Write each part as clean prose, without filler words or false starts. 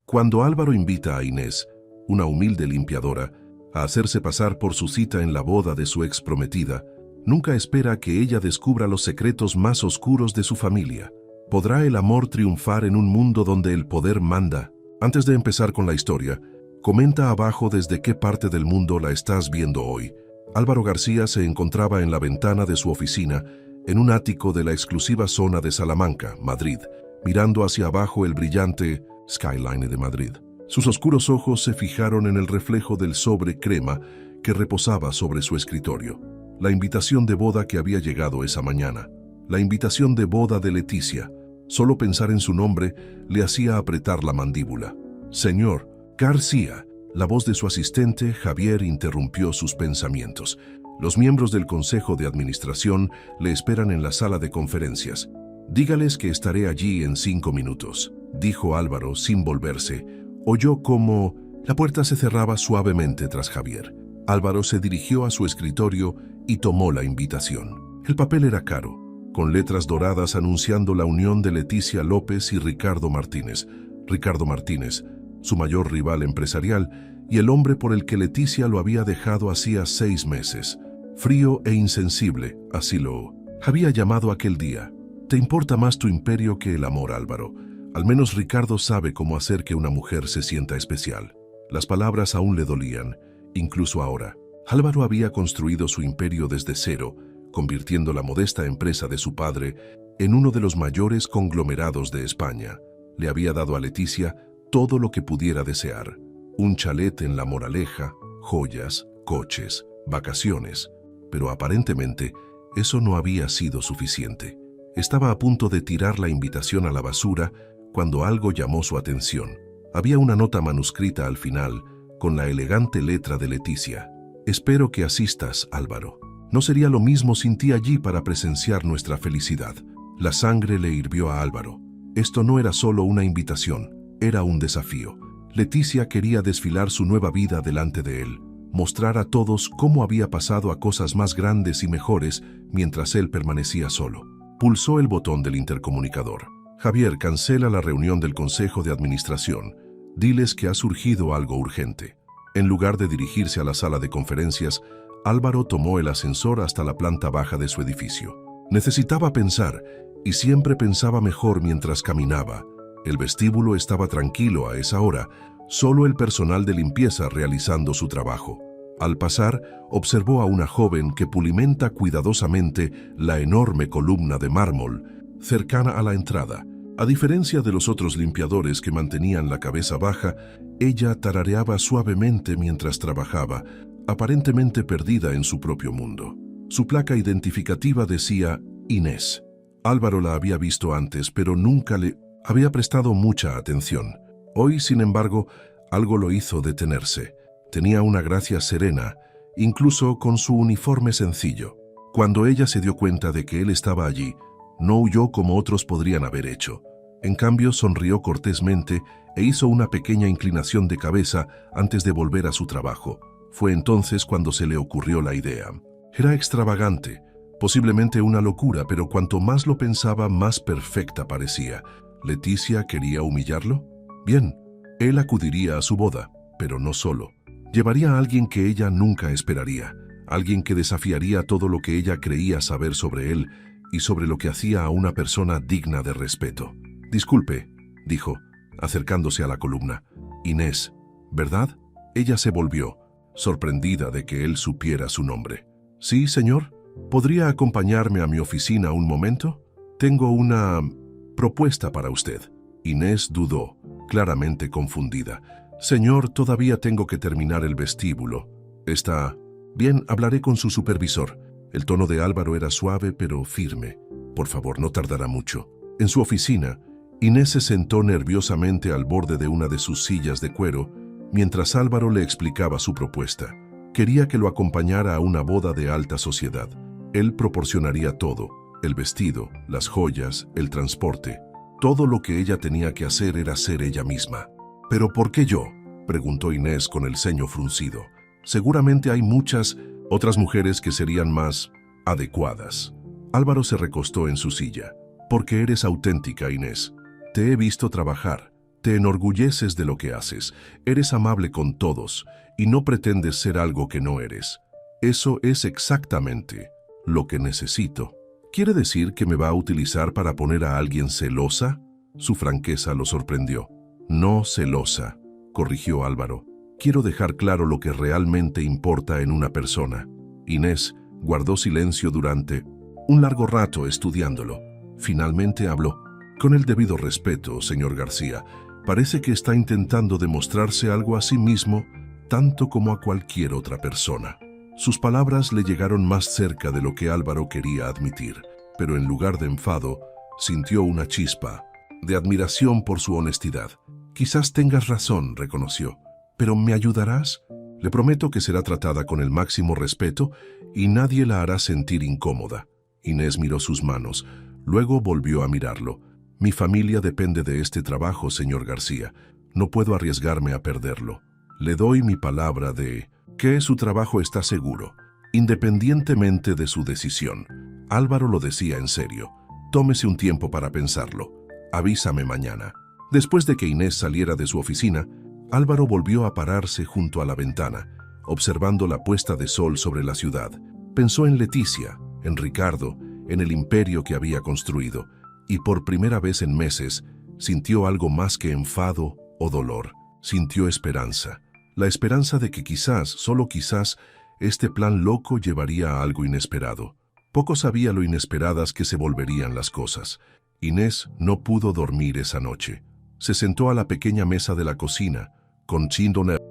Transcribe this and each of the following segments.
Cuando Álvaro invita a Inés, una humilde limpiadora, a hacerse pasar por su cita en la boda de su ex prometida, nunca espera que ella descubra los secretos más oscuros de su familia. ¿Podrá el amor triunfar en un mundo donde el poder manda? Antes de empezar con la historia, comenta abajo desde qué parte del mundo la estás viendo hoy. Álvaro García se encontraba en la ventana de su oficina, en un ático de la exclusiva zona de Salamanca, Madrid, mirando hacia abajo el brillante skyline de Madrid. Sus oscuros ojos se fijaron en el reflejo del sobre crema que reposaba sobre su escritorio. La invitación de boda que había llegado esa mañana. La invitación de boda de Leticia. Solo pensar en su nombre le hacía apretar la mandíbula. Señor García. La voz de su asistente, Javier, interrumpió sus pensamientos. Los miembros del Consejo de Administración le esperan en la sala de conferencias. Dígales que estaré allí en 5 minutos, dijo Álvaro sin volverse. Oyó cómo la puerta se cerraba suavemente tras Javier. Álvaro se dirigió a su escritorio y tomó la invitación. El papel era caro, con letras doradas anunciando la unión de Leticia López y Ricardo Martínez. Ricardo Martínez, su mayor rival empresarial, y el hombre por el que Leticia lo había dejado hacía 6 meses. Frío e insensible, así lo había llamado aquel día. Te importa más tu imperio que el amor, Álvaro. Al menos Ricardo sabe cómo hacer que una mujer se sienta especial. Las palabras aún le dolían, incluso ahora. Álvaro había construido su imperio desde cero, convirtiendo la modesta empresa de su padre en uno de los mayores conglomerados de España. Le había dado a Leticia todo lo que pudiera desear. Un chalet en La Moraleja, joyas, coches, vacaciones. Pero aparentemente, eso no había sido suficiente. Estaba a punto de tirar la invitación a la basura cuando algo llamó su atención. Había una nota manuscrita al final, con la elegante letra de Leticia. Espero que asistas, Álvaro. No sería lo mismo sin ti allí para presenciar nuestra felicidad. La sangre le hirvió a Álvaro. Esto no era solo una invitación, era un desafío. Leticia quería desfilar su nueva vida delante de él, mostrar a todos cómo había pasado a cosas más grandes y mejores mientras él permanecía solo. Pulsó el botón del intercomunicador. Javier, cancela la reunión del Consejo de Administración. Diles que ha surgido algo urgente. En lugar de dirigirse a la sala de conferencias, Álvaro tomó el ascensor hasta la planta baja de su edificio. Necesitaba pensar, y siempre pensaba mejor mientras caminaba. El vestíbulo estaba tranquilo a esa hora, solo el personal de limpieza realizando su trabajo. Al pasar, observó a una joven que pulimenta cuidadosamente la enorme columna de mármol cercana a la entrada. A diferencia de los otros limpiadores que mantenían la cabeza baja, ella tarareaba suavemente mientras trabajaba, aparentemente perdida en su propio mundo. Su placa identificativa decía Inés. Álvaro la había visto antes, pero nunca le había prestado mucha atención. Hoy, sin embargo, algo lo hizo detenerse. Tenía una gracia serena, incluso con su uniforme sencillo. Cuando ella se dio cuenta de que él estaba allí, no huyó como otros podrían haber hecho. En cambio, sonrió cortésmente e hizo una pequeña inclinación de cabeza antes de volver a su trabajo. Fue entonces cuando se le ocurrió la idea. Era extravagante, posiblemente una locura, pero cuanto más lo pensaba, más perfecta parecía. ¿Leticia quería humillarlo? Bien, él acudiría a su boda, pero no solo. Llevaría a alguien que ella nunca esperaría, alguien que desafiaría todo lo que ella creía saber sobre él y sobre lo que hacía a una persona digna de respeto. Disculpe, dijo, acercándose a la columna. Inés, ¿verdad? Ella se volvió, sorprendida de que él supiera su nombre. Sí, señor. ¿Podría acompañarme a mi oficina un momento? Tengo una propuesta para usted. Inés dudó, claramente confundida. Señor, todavía tengo que terminar el vestíbulo. Está bien, hablaré con su supervisor. El tono de Álvaro era suave pero firme. Por favor, no tardará mucho. En su oficina, Inés se sentó nerviosamente al borde de una de sus sillas de cuero mientras Álvaro le explicaba su propuesta. Quería que lo acompañara a una boda de alta sociedad. Él proporcionaría todo, el vestido, las joyas, el transporte. Todo lo que ella tenía que hacer era ser ella misma. ¿Pero por qué yo?, preguntó Inés con el ceño fruncido. Seguramente hay muchas otras mujeres que serían más adecuadas. Álvaro se recostó en su silla. Porque eres auténtica, Inés. Te he visto trabajar, te Te enorgulleces de lo que haces, eres amable con todos y no pretendes ser algo que no eres. Eso es exactamente lo que necesito. ¿Quiere decir que me va a utilizar para poner a alguien celosa? Su franqueza lo sorprendió. No celosa, corrigió Álvaro. Quiero dejar claro lo que realmente importa en una persona. Inés guardó silencio durante un largo rato estudiándolo. Finalmente habló. Con el debido respeto, señor García, parece que está intentando demostrarse algo a sí mismo, tanto como a cualquier otra persona. Sus palabras le llegaron más cerca de lo que Álvaro quería admitir, pero en lugar de enfado, sintió una chispa de admiración por su honestidad. Quizás tengas razón, reconoció, pero ¿me ayudarás? Le prometo que será tratada con el máximo respeto y nadie la hará sentir incómoda. Inés miró sus manos, luego volvió a mirarlo. Mi familia depende de este trabajo, señor García. No puedo arriesgarme a perderlo. Le doy mi palabra de que su trabajo está seguro, independientemente de su decisión. Álvaro lo decía en serio. Tómese un tiempo para pensarlo. Avísame mañana. Después de que Inés saliera de su oficina, Álvaro volvió a pararse junto a la ventana, observando la puesta de sol sobre la ciudad. Pensó en Leticia, en Ricardo, en el imperio que había construido, y por primera vez en meses sintió algo más que enfado o dolor. Sintió esperanza. La esperanza de que quizás, solo quizás, este plan loco llevaría a algo inesperado. Poco sabía lo inesperadas que se volverían las cosas. Inés no pudo dormir esa noche. Se sentó a la pequeña mesa de la cocina, con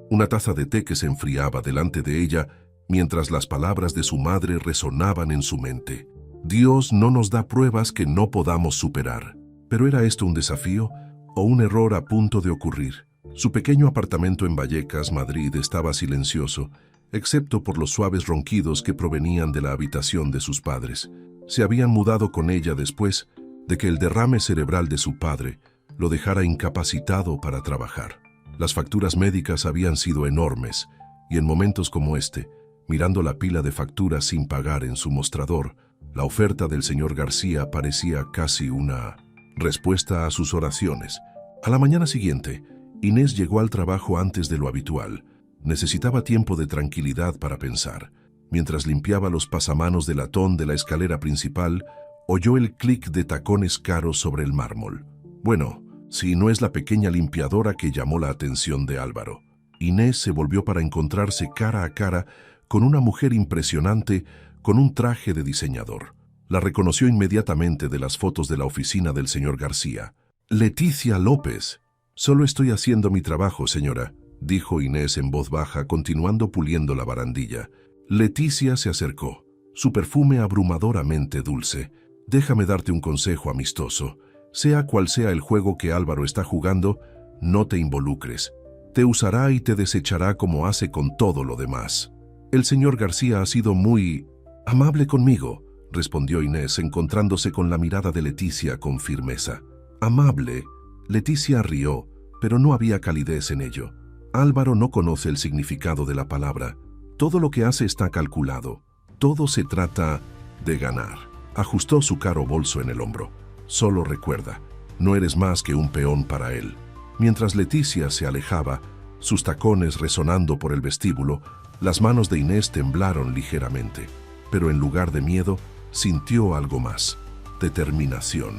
una taza de té que se enfriaba delante de ella, mientras las palabras de su madre resonaban en su mente. Dios no nos da pruebas que no podamos superar. ¿Pero era esto un desafío o un error a punto de ocurrir? Su pequeño apartamento en Vallecas, Madrid, estaba silencioso, excepto por los suaves ronquidos que provenían de la habitación de sus padres. Se habían mudado con ella después de que el derrame cerebral de su padre lo dejara incapacitado para trabajar. Las facturas médicas habían sido enormes, y en momentos como este, mirando la pila de facturas sin pagar en su mostrador, la oferta del señor García parecía casi una respuesta a sus oraciones. A la mañana siguiente, Inés llegó al trabajo antes de lo habitual. Necesitaba tiempo de tranquilidad para pensar. Mientras limpiaba los pasamanos de latón de la escalera principal, oyó el clic de tacones caros sobre el mármol. Bueno, si no es la pequeña limpiadora que llamó la atención de Álvaro. Inés se volvió para encontrarse cara a cara con una mujer impresionante con un traje de diseñador. La reconoció inmediatamente de las fotos de la oficina del señor García. Leticia López. Solo estoy haciendo mi trabajo, señora, dijo Inés en voz baja, continuando puliendo la barandilla. Leticia se acercó, su perfume abrumadoramente dulce. Déjame darte un consejo amistoso. Sea cual sea el juego que Álvaro está jugando, no te involucres. Te usará y te desechará como hace con todo lo demás. El señor García ha sido muy amable conmigo, respondió Inés, encontrándose con la mirada de Leticia con firmeza. Amable. Leticia rió, pero no había calidez en ello. Álvaro no conoce el significado de la palabra. Todo lo que hace está calculado. Todo se trata de ganar. Ajustó su caro bolso en el hombro. Solo recuerda, no eres más que un peón para él. Mientras Leticia se alejaba, sus tacones resonando por el vestíbulo, las manos de Inés temblaron ligeramente. Pero en lugar de miedo, sintió algo más. Determinación.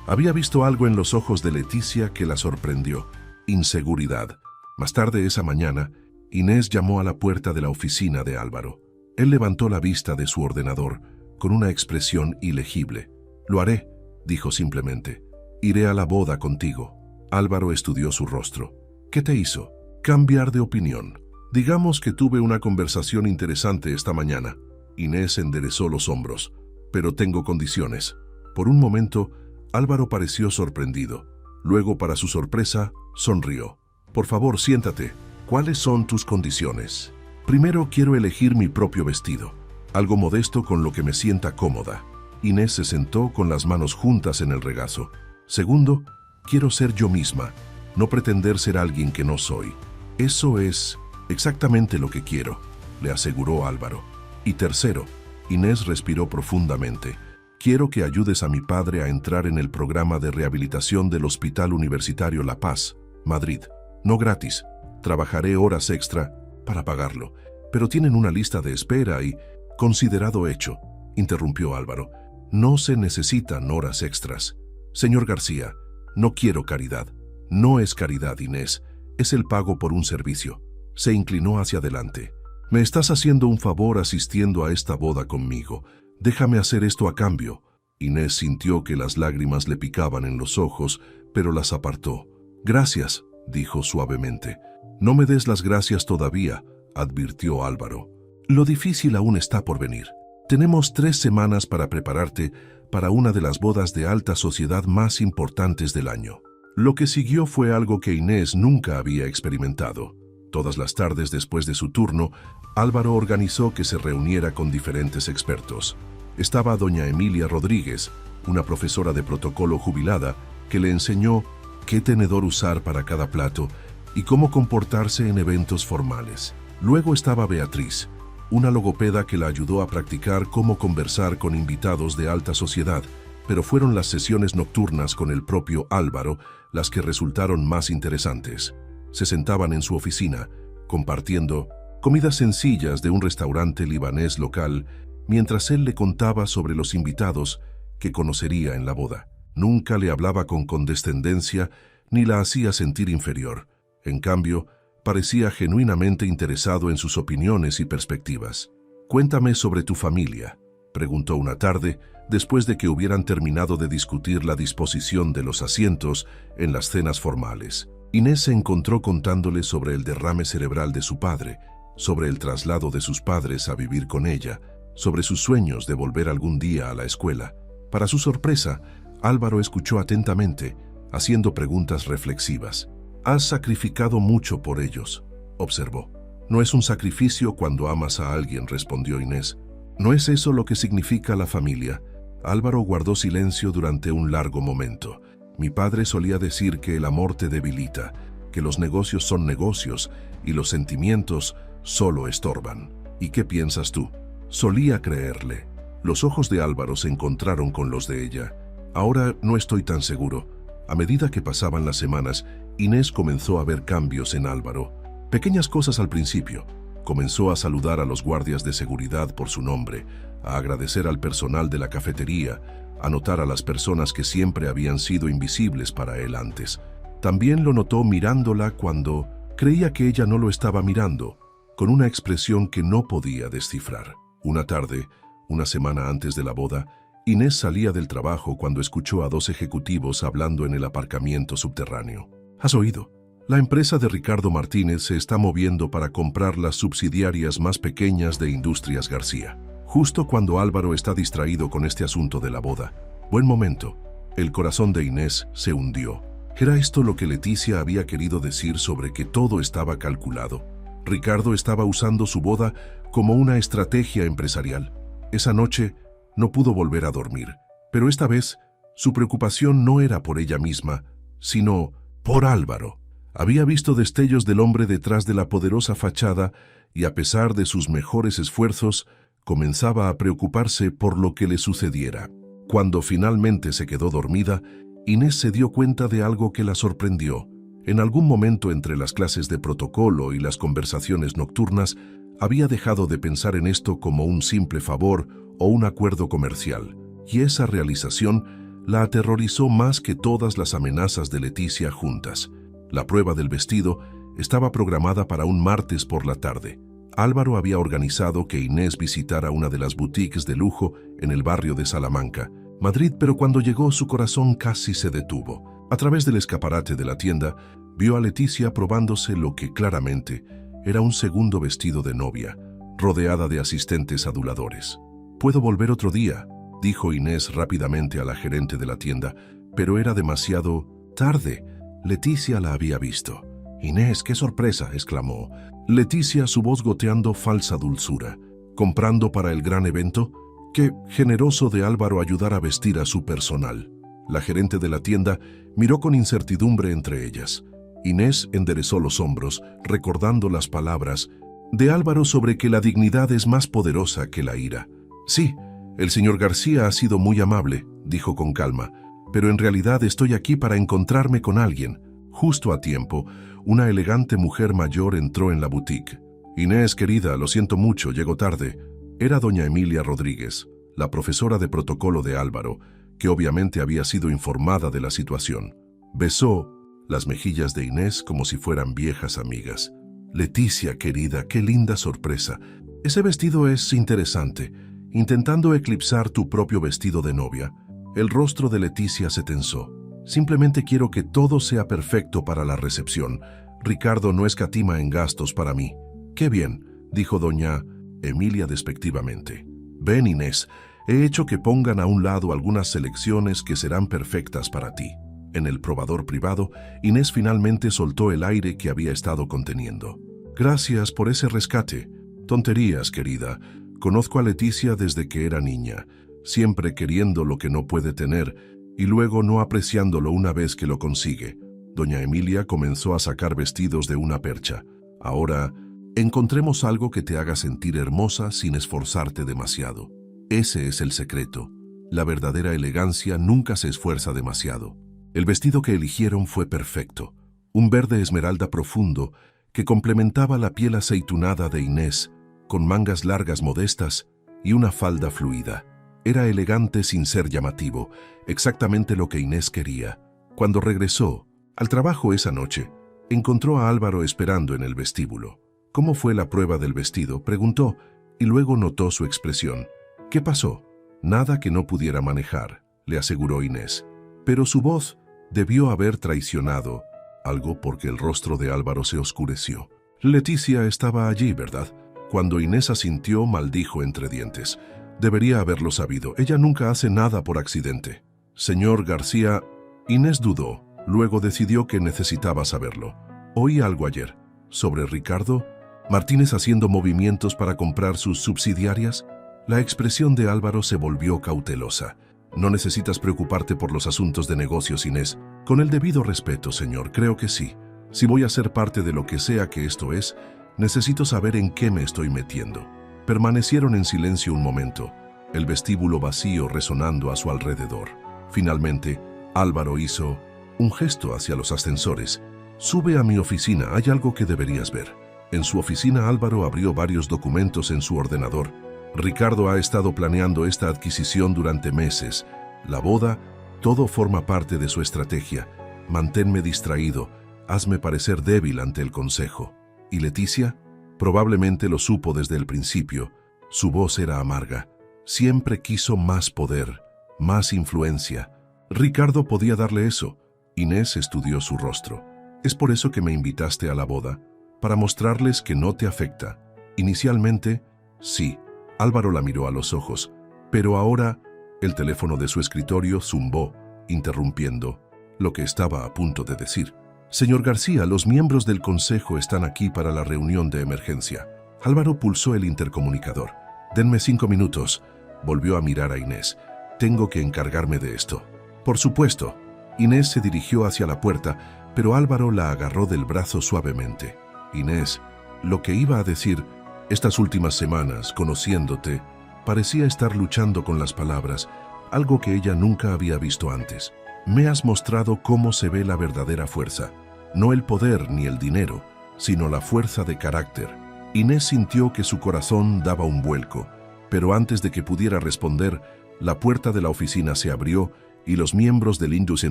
Había visto algo en los ojos de Leticia que la sorprendió. Inseguridad. Más tarde esa mañana, Inés llamó a la puerta de la oficina de Álvaro. Él levantó la vista de su ordenador, con una expresión ilegible. Lo haré, dijo simplemente. Iré a la boda contigo. Álvaro estudió su rostro. ¿Qué te hizo? Cambiar de opinión. Digamos que tuve una conversación interesante esta mañana. Inés enderezó los hombros. Pero tengo condiciones. Por un momento, Álvaro pareció sorprendido. Luego, para su sorpresa, sonrió. Por favor, siéntate. ¿Cuáles son tus condiciones? Primero, quiero elegir mi propio vestido. Algo modesto con lo que me sienta cómoda. Inés se sentó con las manos juntas en el regazo. Segundo, quiero ser yo misma, no pretender ser alguien que no soy. Eso es exactamente lo que quiero, le aseguró Álvaro. Y tercero, Inés respiró profundamente. Quiero que ayudes a mi padre a entrar en el programa de rehabilitación del Hospital Universitario La Paz. Madrid. No gratis. Trabajaré horas extra para pagarlo. Pero tienen una lista de espera y... Considerado hecho, interrumpió Álvaro. No se necesitan horas extras. Señor García, no quiero caridad. No es caridad, Inés. Es el pago por un servicio. Se inclinó hacia adelante. Me estás haciendo un favor asistiendo a esta boda conmigo. Déjame hacer esto a cambio. Inés sintió que las lágrimas le picaban en los ojos, pero las apartó. Gracias, dijo suavemente. No me des las gracias todavía, advirtió Álvaro. Lo difícil aún está por venir. Tenemos 3 semanas para prepararte para una de las bodas de alta sociedad más importantes del año. Lo que siguió fue algo que Inés nunca había experimentado. Todas las tardes después de su turno, Álvaro organizó que se reuniera con diferentes expertos. Estaba doña Emilia Rodríguez, una profesora de protocolo jubilada, que le enseñó qué tenedor usar para cada plato y cómo comportarse en eventos formales. Luego estaba Beatriz, una logopeda que la ayudó a practicar cómo conversar con invitados de alta sociedad, pero fueron las sesiones nocturnas con el propio Álvaro las que resultaron más interesantes. Se sentaban en su oficina, compartiendo comidas sencillas de un restaurante libanés local, mientras él le contaba sobre los invitados que conocería en la boda. Nunca le hablaba con condescendencia ni la hacía sentir inferior. En cambio, parecía genuinamente interesado en sus opiniones y perspectivas. «Cuéntame sobre tu familia», preguntó una tarde, después de que hubieran terminado de discutir la disposición de los asientos en las cenas formales. Inés se encontró contándole sobre el derrame cerebral de su padre, sobre el traslado de sus padres a vivir con ella, sobre sus sueños de volver algún día a la escuela. Para su sorpresa, Álvaro escuchó atentamente, haciendo preguntas reflexivas. «Has sacrificado mucho por ellos», observó. «No es un sacrificio cuando amas a alguien», respondió Inés. «¿No es eso lo que significa la familia?». Álvaro guardó silencio durante un largo momento. «Mi padre solía decir que el amor te debilita, que los negocios son negocios y los sentimientos solo estorban. ¿Y qué piensas tú?». Solía creerle. Los ojos de Álvaro se encontraron con los de ella. «Ahora no estoy tan seguro». A medida que pasaban las semanas, Inés comenzó a ver cambios en Álvaro. Pequeñas cosas al principio. Comenzó a saludar a los guardias de seguridad por su nombre, a agradecer al personal de la cafetería, a notar a las personas que siempre habían sido invisibles para él antes. También lo notó mirándola cuando creía que ella no lo estaba mirando, con una expresión que no podía descifrar. Una tarde, una semana antes de la boda, Inés salía del trabajo cuando escuchó a 2 ejecutivos hablando en el aparcamiento subterráneo. «¿Has oído? La empresa de Ricardo Martínez se está moviendo para comprar las subsidiarias más pequeñas de Industrias García». Justo cuando Álvaro está distraído con este asunto de la boda. Buen momento. El corazón de Inés se hundió. ¿Era esto lo que Leticia había querido decir sobre que todo estaba calculado? Ricardo estaba usando su boda como una estrategia empresarial. Esa noche no pudo volver a dormir, pero esta vez su preocupación no era por ella misma, sino por Álvaro. Había visto destellos del hombre detrás de la poderosa fachada y, a pesar de sus mejores esfuerzos, comenzaba a preocuparse por lo que le sucediera. Cuando finalmente se quedó dormida, Inés se dio cuenta de algo que la sorprendió. En algún momento entre las clases de protocolo y las conversaciones nocturnas, había dejado de pensar en esto como un simple favor o un acuerdo comercial, y esa realización la aterrorizó más que todas las amenazas de Leticia juntas. La prueba del vestido estaba programada para un martes por la tarde. Álvaro había organizado que Inés visitara una de las boutiques de lujo en el barrio de Salamanca, Madrid, pero cuando llegó su corazón casi se detuvo. A través del escaparate de la tienda, vio a Leticia probándose lo que claramente era un segundo vestido de novia, rodeada de asistentes aduladores. «Puedo volver otro día», dijo Inés rápidamente a la gerente de la tienda, pero era demasiado tarde. Leticia la había visto. «Inés, qué sorpresa», exclamó. Leticia, su voz goteando falsa dulzura. «¿Comprando para el gran evento?». Qué generoso de Álvaro ayudar a vestir a su personal. La gerente de la tienda miró con incertidumbre entre ellas. Inés enderezó los hombros, recordando las palabras de Álvaro sobre que la dignidad es más poderosa que la ira. «Sí, el señor García ha sido muy amable», dijo con calma, «pero en realidad estoy aquí para encontrarme con alguien». Justo a tiempo, una elegante mujer mayor entró en la boutique. «Inés, querida, lo siento mucho, llego tarde». Era doña Emilia Rodríguez, la profesora de protocolo de Álvaro, que obviamente había sido informada de la situación. Besó las mejillas de Inés como si fueran viejas amigas. «Leticia, querida, qué linda sorpresa. Ese vestido es interesante, intentando eclipsar tu propio vestido de novia». El rostro de Leticia se tensó. «Simplemente quiero que todo sea perfecto para la recepción. Ricardo no escatima en gastos para mí». «Qué bien», dijo doña Emilia despectivamente. «Ven, Inés, he hecho que pongan a un lado algunas selecciones que serán perfectas para ti». En el probador privado, Inés finalmente soltó el aire que había estado conteniendo. «Gracias por ese rescate». «Tonterías, querida. Conozco a Leticia desde que era niña, siempre queriendo lo que no puede tener y luego no apreciándolo una vez que lo consigue». Doña Emilia comenzó a sacar vestidos de una percha. «Ahora, encontremos algo que te haga sentir hermosa sin esforzarte demasiado. Ese es el secreto. La verdadera elegancia nunca se esfuerza demasiado». El vestido que eligieron fue perfecto. Un verde esmeralda profundo que complementaba la piel aceitunada de Inés, con mangas largas modestas y una falda fluida. Era elegante sin ser llamativo, exactamente lo que Inés quería. Cuando regresó al trabajo esa noche, encontró a Álvaro esperando en el vestíbulo. «¿Cómo fue la prueba del vestido?», preguntó, y luego notó su expresión. «¿Qué pasó?». «Nada que no pudiera manejar», le aseguró Inés. Pero su voz debió haber traicionado algo porque el rostro de Álvaro se oscureció. «Leticia estaba allí, ¿verdad?». Cuando Inés asintió, maldijo entre dientes. «Debería haberlo sabido. Ella nunca hace nada por accidente». «Señor García». Inés dudó. Luego decidió que necesitaba saberlo. «Oí algo ayer. ¿Sobre Ricardo Martínez haciendo movimientos para comprar sus subsidiarias?». La expresión de Álvaro se volvió cautelosa. «No necesitas preocuparte por los asuntos de negocios, Inés. Con el debido respeto, señor, creo que sí. Si voy a ser parte de lo que sea que esto es, necesito saber en qué me estoy metiendo». Permanecieron en silencio un momento, el vestíbulo vacío resonando a su alrededor. Finalmente, Álvaro hizo un gesto hacia los ascensores. «Sube a mi oficina, hay algo que deberías ver». En su oficina, Álvaro abrió varios documentos en su ordenador. «Ricardo ha estado planeando esta adquisición durante meses. La boda, todo forma parte de su estrategia. Manténme distraído, hazme parecer débil ante el consejo». ¿Y Leticia? Probablemente lo supo desde el principio. Su voz era amarga. Siempre quiso más poder, más influencia. Ricardo podía darle eso. Inés estudió su rostro. «¿Es por eso que me invitaste a la boda? Para mostrarles que no te afecta». Inicialmente, sí. Álvaro la miró a los ojos, pero ahora el teléfono de su escritorio zumbó, interrumpiendo lo que estaba a punto de decir. «Señor García, los miembros del consejo están aquí para la reunión de emergencia». Álvaro pulsó el intercomunicador. «Denme 5 minutos». Volvió a mirar a Inés. «Tengo que encargarme de esto». «Por supuesto». Inés se dirigió hacia la puerta, pero Álvaro la agarró del brazo suavemente. «Inés, lo que iba a decir, estas últimas semanas, conociéndote, parecía estar luchando con las palabras, algo que ella nunca había visto antes. Me has mostrado cómo se ve la verdadera fuerza, no el poder ni el dinero, sino la fuerza de carácter». Inés sintió que su corazón daba un vuelco, pero antes de que pudiera responder, la puerta de la oficina se abrió y los miembros del Indus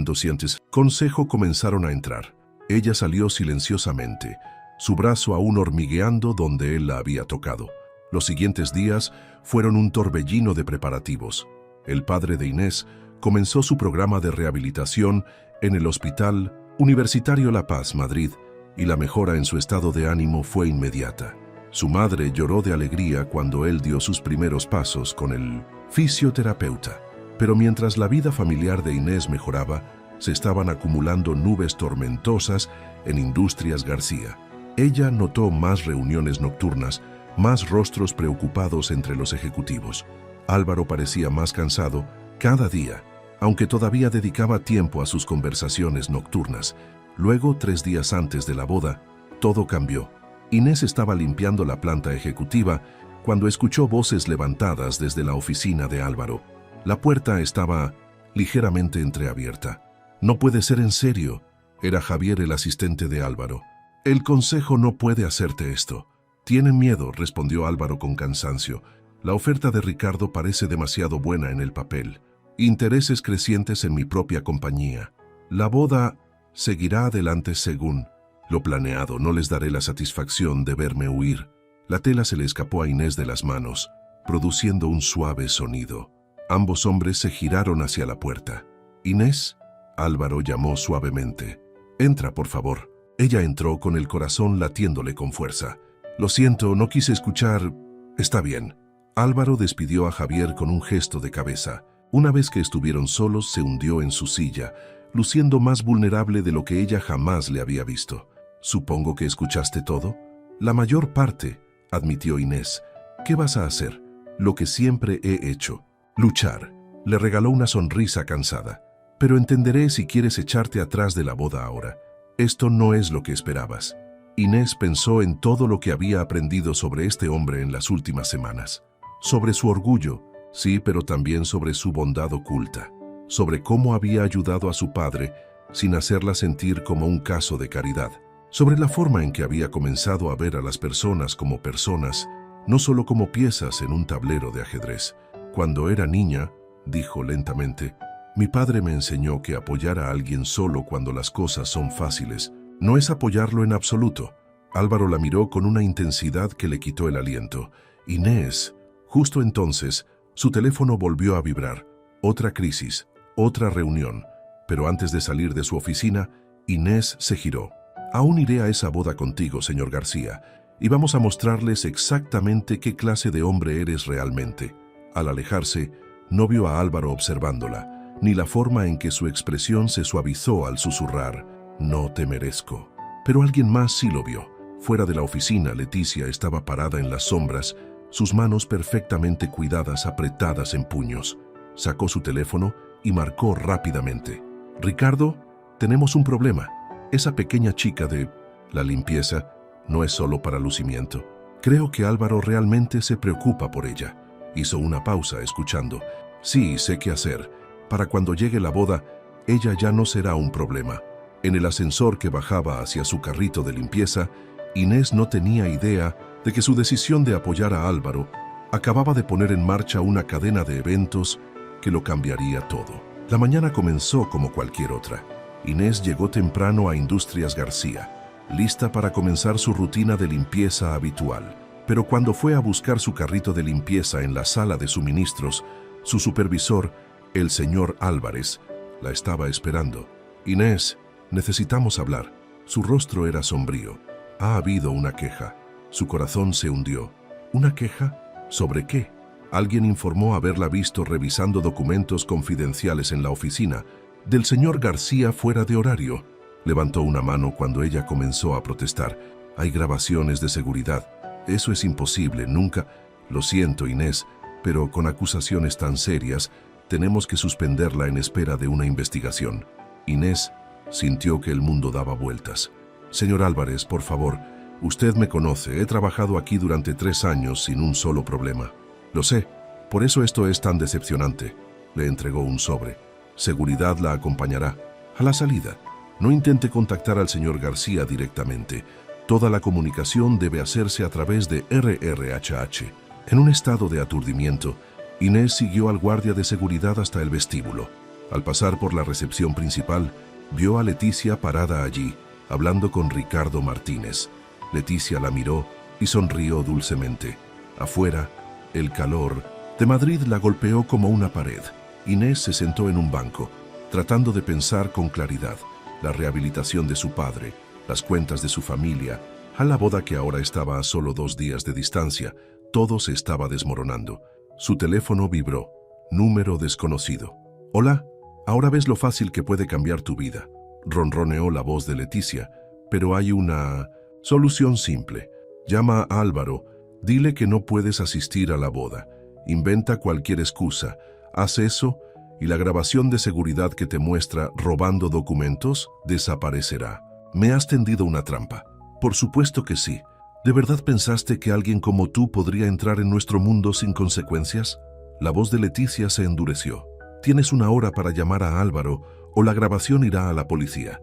Consejo comenzaron a entrar. Ella salió silenciosamente, su brazo aún hormigueando donde él la había tocado. Los siguientes días fueron un torbellino de preparativos. El padre de Inés comenzó su programa de rehabilitación en el Hospital Universitario La Paz, Madrid, y la mejora en su estado de ánimo fue inmediata. Su madre lloró de alegría cuando él dio sus primeros pasos con el fisioterapeuta. Pero mientras la vida familiar de Inés mejoraba, se estaban acumulando nubes tormentosas en Industrias García. Ella notó más reuniones nocturnas, más rostros preocupados entre los ejecutivos. Álvaro parecía más cansado cada día, aunque todavía dedicaba tiempo a sus conversaciones nocturnas. Luego, 3 días antes de la boda, todo cambió. Inés estaba limpiando la planta ejecutiva cuando escuchó voces levantadas desde la oficina de Álvaro. La puerta estaba ligeramente entreabierta. «No puede ser en serio». Era Javier, el asistente de Álvaro. El consejo no puede hacerte esto. Tienen miedo, respondió Álvaro con cansancio. La oferta de Ricardo parece demasiado buena en el papel. Intereses crecientes en mi propia compañía. La boda seguirá adelante según lo planeado. No les daré la satisfacción de verme huir. La tela se le escapó a Inés de las manos, produciendo un suave sonido. Ambos hombres se giraron hacia la puerta. «Inés», Álvaro llamó suavemente. «Entra, por favor». Ella entró con el corazón latiéndole con fuerza. «Lo siento, no quise escuchar». «Está bien». Álvaro despidió a Javier con un gesto de cabeza. Una vez que estuvieron solos, se hundió en su silla, luciendo más vulnerable de lo que ella jamás le había visto. «Supongo que escuchaste todo». «La mayor parte», admitió Inés. «¿Qué vas a hacer?» «Lo que siempre he hecho. Luchar». Le regaló una sonrisa cansada. «Pero entenderé si quieres echarte atrás de la boda ahora. Esto no es lo que esperabas». Inés pensó en todo lo que había aprendido sobre este hombre en las últimas semanas. Sobre su orgullo, sí, pero también sobre su bondad oculta. Sobre cómo había ayudado a su padre sin hacerla sentir como un caso de caridad. Sobre la forma en que había comenzado a ver a las personas como personas, no solo como piezas en un tablero de ajedrez. «Cuando era niña», dijo lentamente, «mi padre me enseñó que apoyar a alguien solo cuando las cosas son fáciles no es apoyarlo en absoluto». Álvaro la miró con una intensidad que le quitó el aliento. «Inés». Justo entonces, su teléfono volvió a vibrar. Otra crisis, otra reunión. Pero antes de salir de su oficina, Inés se giró. «Aún iré a esa boda contigo, señor García, y vamos a mostrarles exactamente qué clase de hombre eres realmente». Al alejarse, no vio a Álvaro observándola, ni la forma en que su expresión se suavizó al susurrar, «No te merezco». Pero alguien más sí lo vio. Fuera de la oficina, Leticia estaba parada en las sombras, sus manos perfectamente cuidadas apretadas en puños. Sacó su teléfono y marcó rápidamente. «Ricardo, tenemos un problema. Esa pequeña chica de la limpieza no es solo para lucimiento. Creo que Álvaro realmente se preocupa por ella». Hizo una pausa escuchando. «Sí, sé qué hacer. Para cuando llegue la boda, ella ya no será un problema». En el ascensor que bajaba hacia su carrito de limpieza, Inés no tenía idea de que su decisión de apoyar a Álvaro acababa de poner en marcha una cadena de eventos que lo cambiaría todo. La mañana comenzó como cualquier otra. Inés llegó temprano a Industrias García, lista para comenzar su rutina de limpieza habitual. Pero cuando fue a buscar su carrito de limpieza en la sala de suministros, su supervisor, el señor Álvarez, la estaba esperando. «Inés, necesitamos hablar». Su rostro era sombrío. «Ha habido una queja». Su corazón se hundió. ¿Una queja? ¿Sobre qué? Alguien informó haberla visto revisando documentos confidenciales en la oficina del señor García fuera de horario. Levantó una mano cuando ella comenzó a protestar. «Hay grabaciones de seguridad». «Eso es imposible, nunca». «Lo siento, Inés, pero con acusaciones tan serias, tenemos que suspenderla en espera de una investigación». Inés sintió que el mundo daba vueltas. «Señor Álvarez, por favor, usted me conoce, he trabajado aquí durante 3 años sin un solo problema». «Lo sé, por eso esto es tan decepcionante». Le entregó un sobre. «Seguridad la acompañará a la salida. No intente contactar al señor García directamente. Toda la comunicación debe hacerse a través de RRHH». En un estado de aturdimiento, Inés siguió al guardia de seguridad hasta el vestíbulo. Al pasar por la recepción principal, vio a Leticia parada allí, hablando con Ricardo Martínez. Leticia la miró y sonrió dulcemente. Afuera, el calor de Madrid la golpeó como una pared. Inés se sentó en un banco, tratando de pensar con claridad. La rehabilitación de su padre, las cuentas de su familia, a la boda que ahora estaba a solo 2 días de distancia, todo se estaba desmoronando. Su teléfono vibró. Número desconocido. «Hola, ahora ves lo fácil que puede cambiar tu vida», ronroneó la voz de Leticia. «Pero hay una solución simple. Llama a Álvaro, dile que no puedes asistir a la boda. Inventa cualquier excusa. Haz eso y la grabación de seguridad que te muestra robando documentos desaparecerá». «¿Me has tendido una trampa?» «Por supuesto que sí. ¿De verdad pensaste que alguien como tú podría entrar en nuestro mundo sin consecuencias?» La voz de Leticia se endureció. «Tienes 1 hora para llamar a Álvaro o la grabación irá a la policía».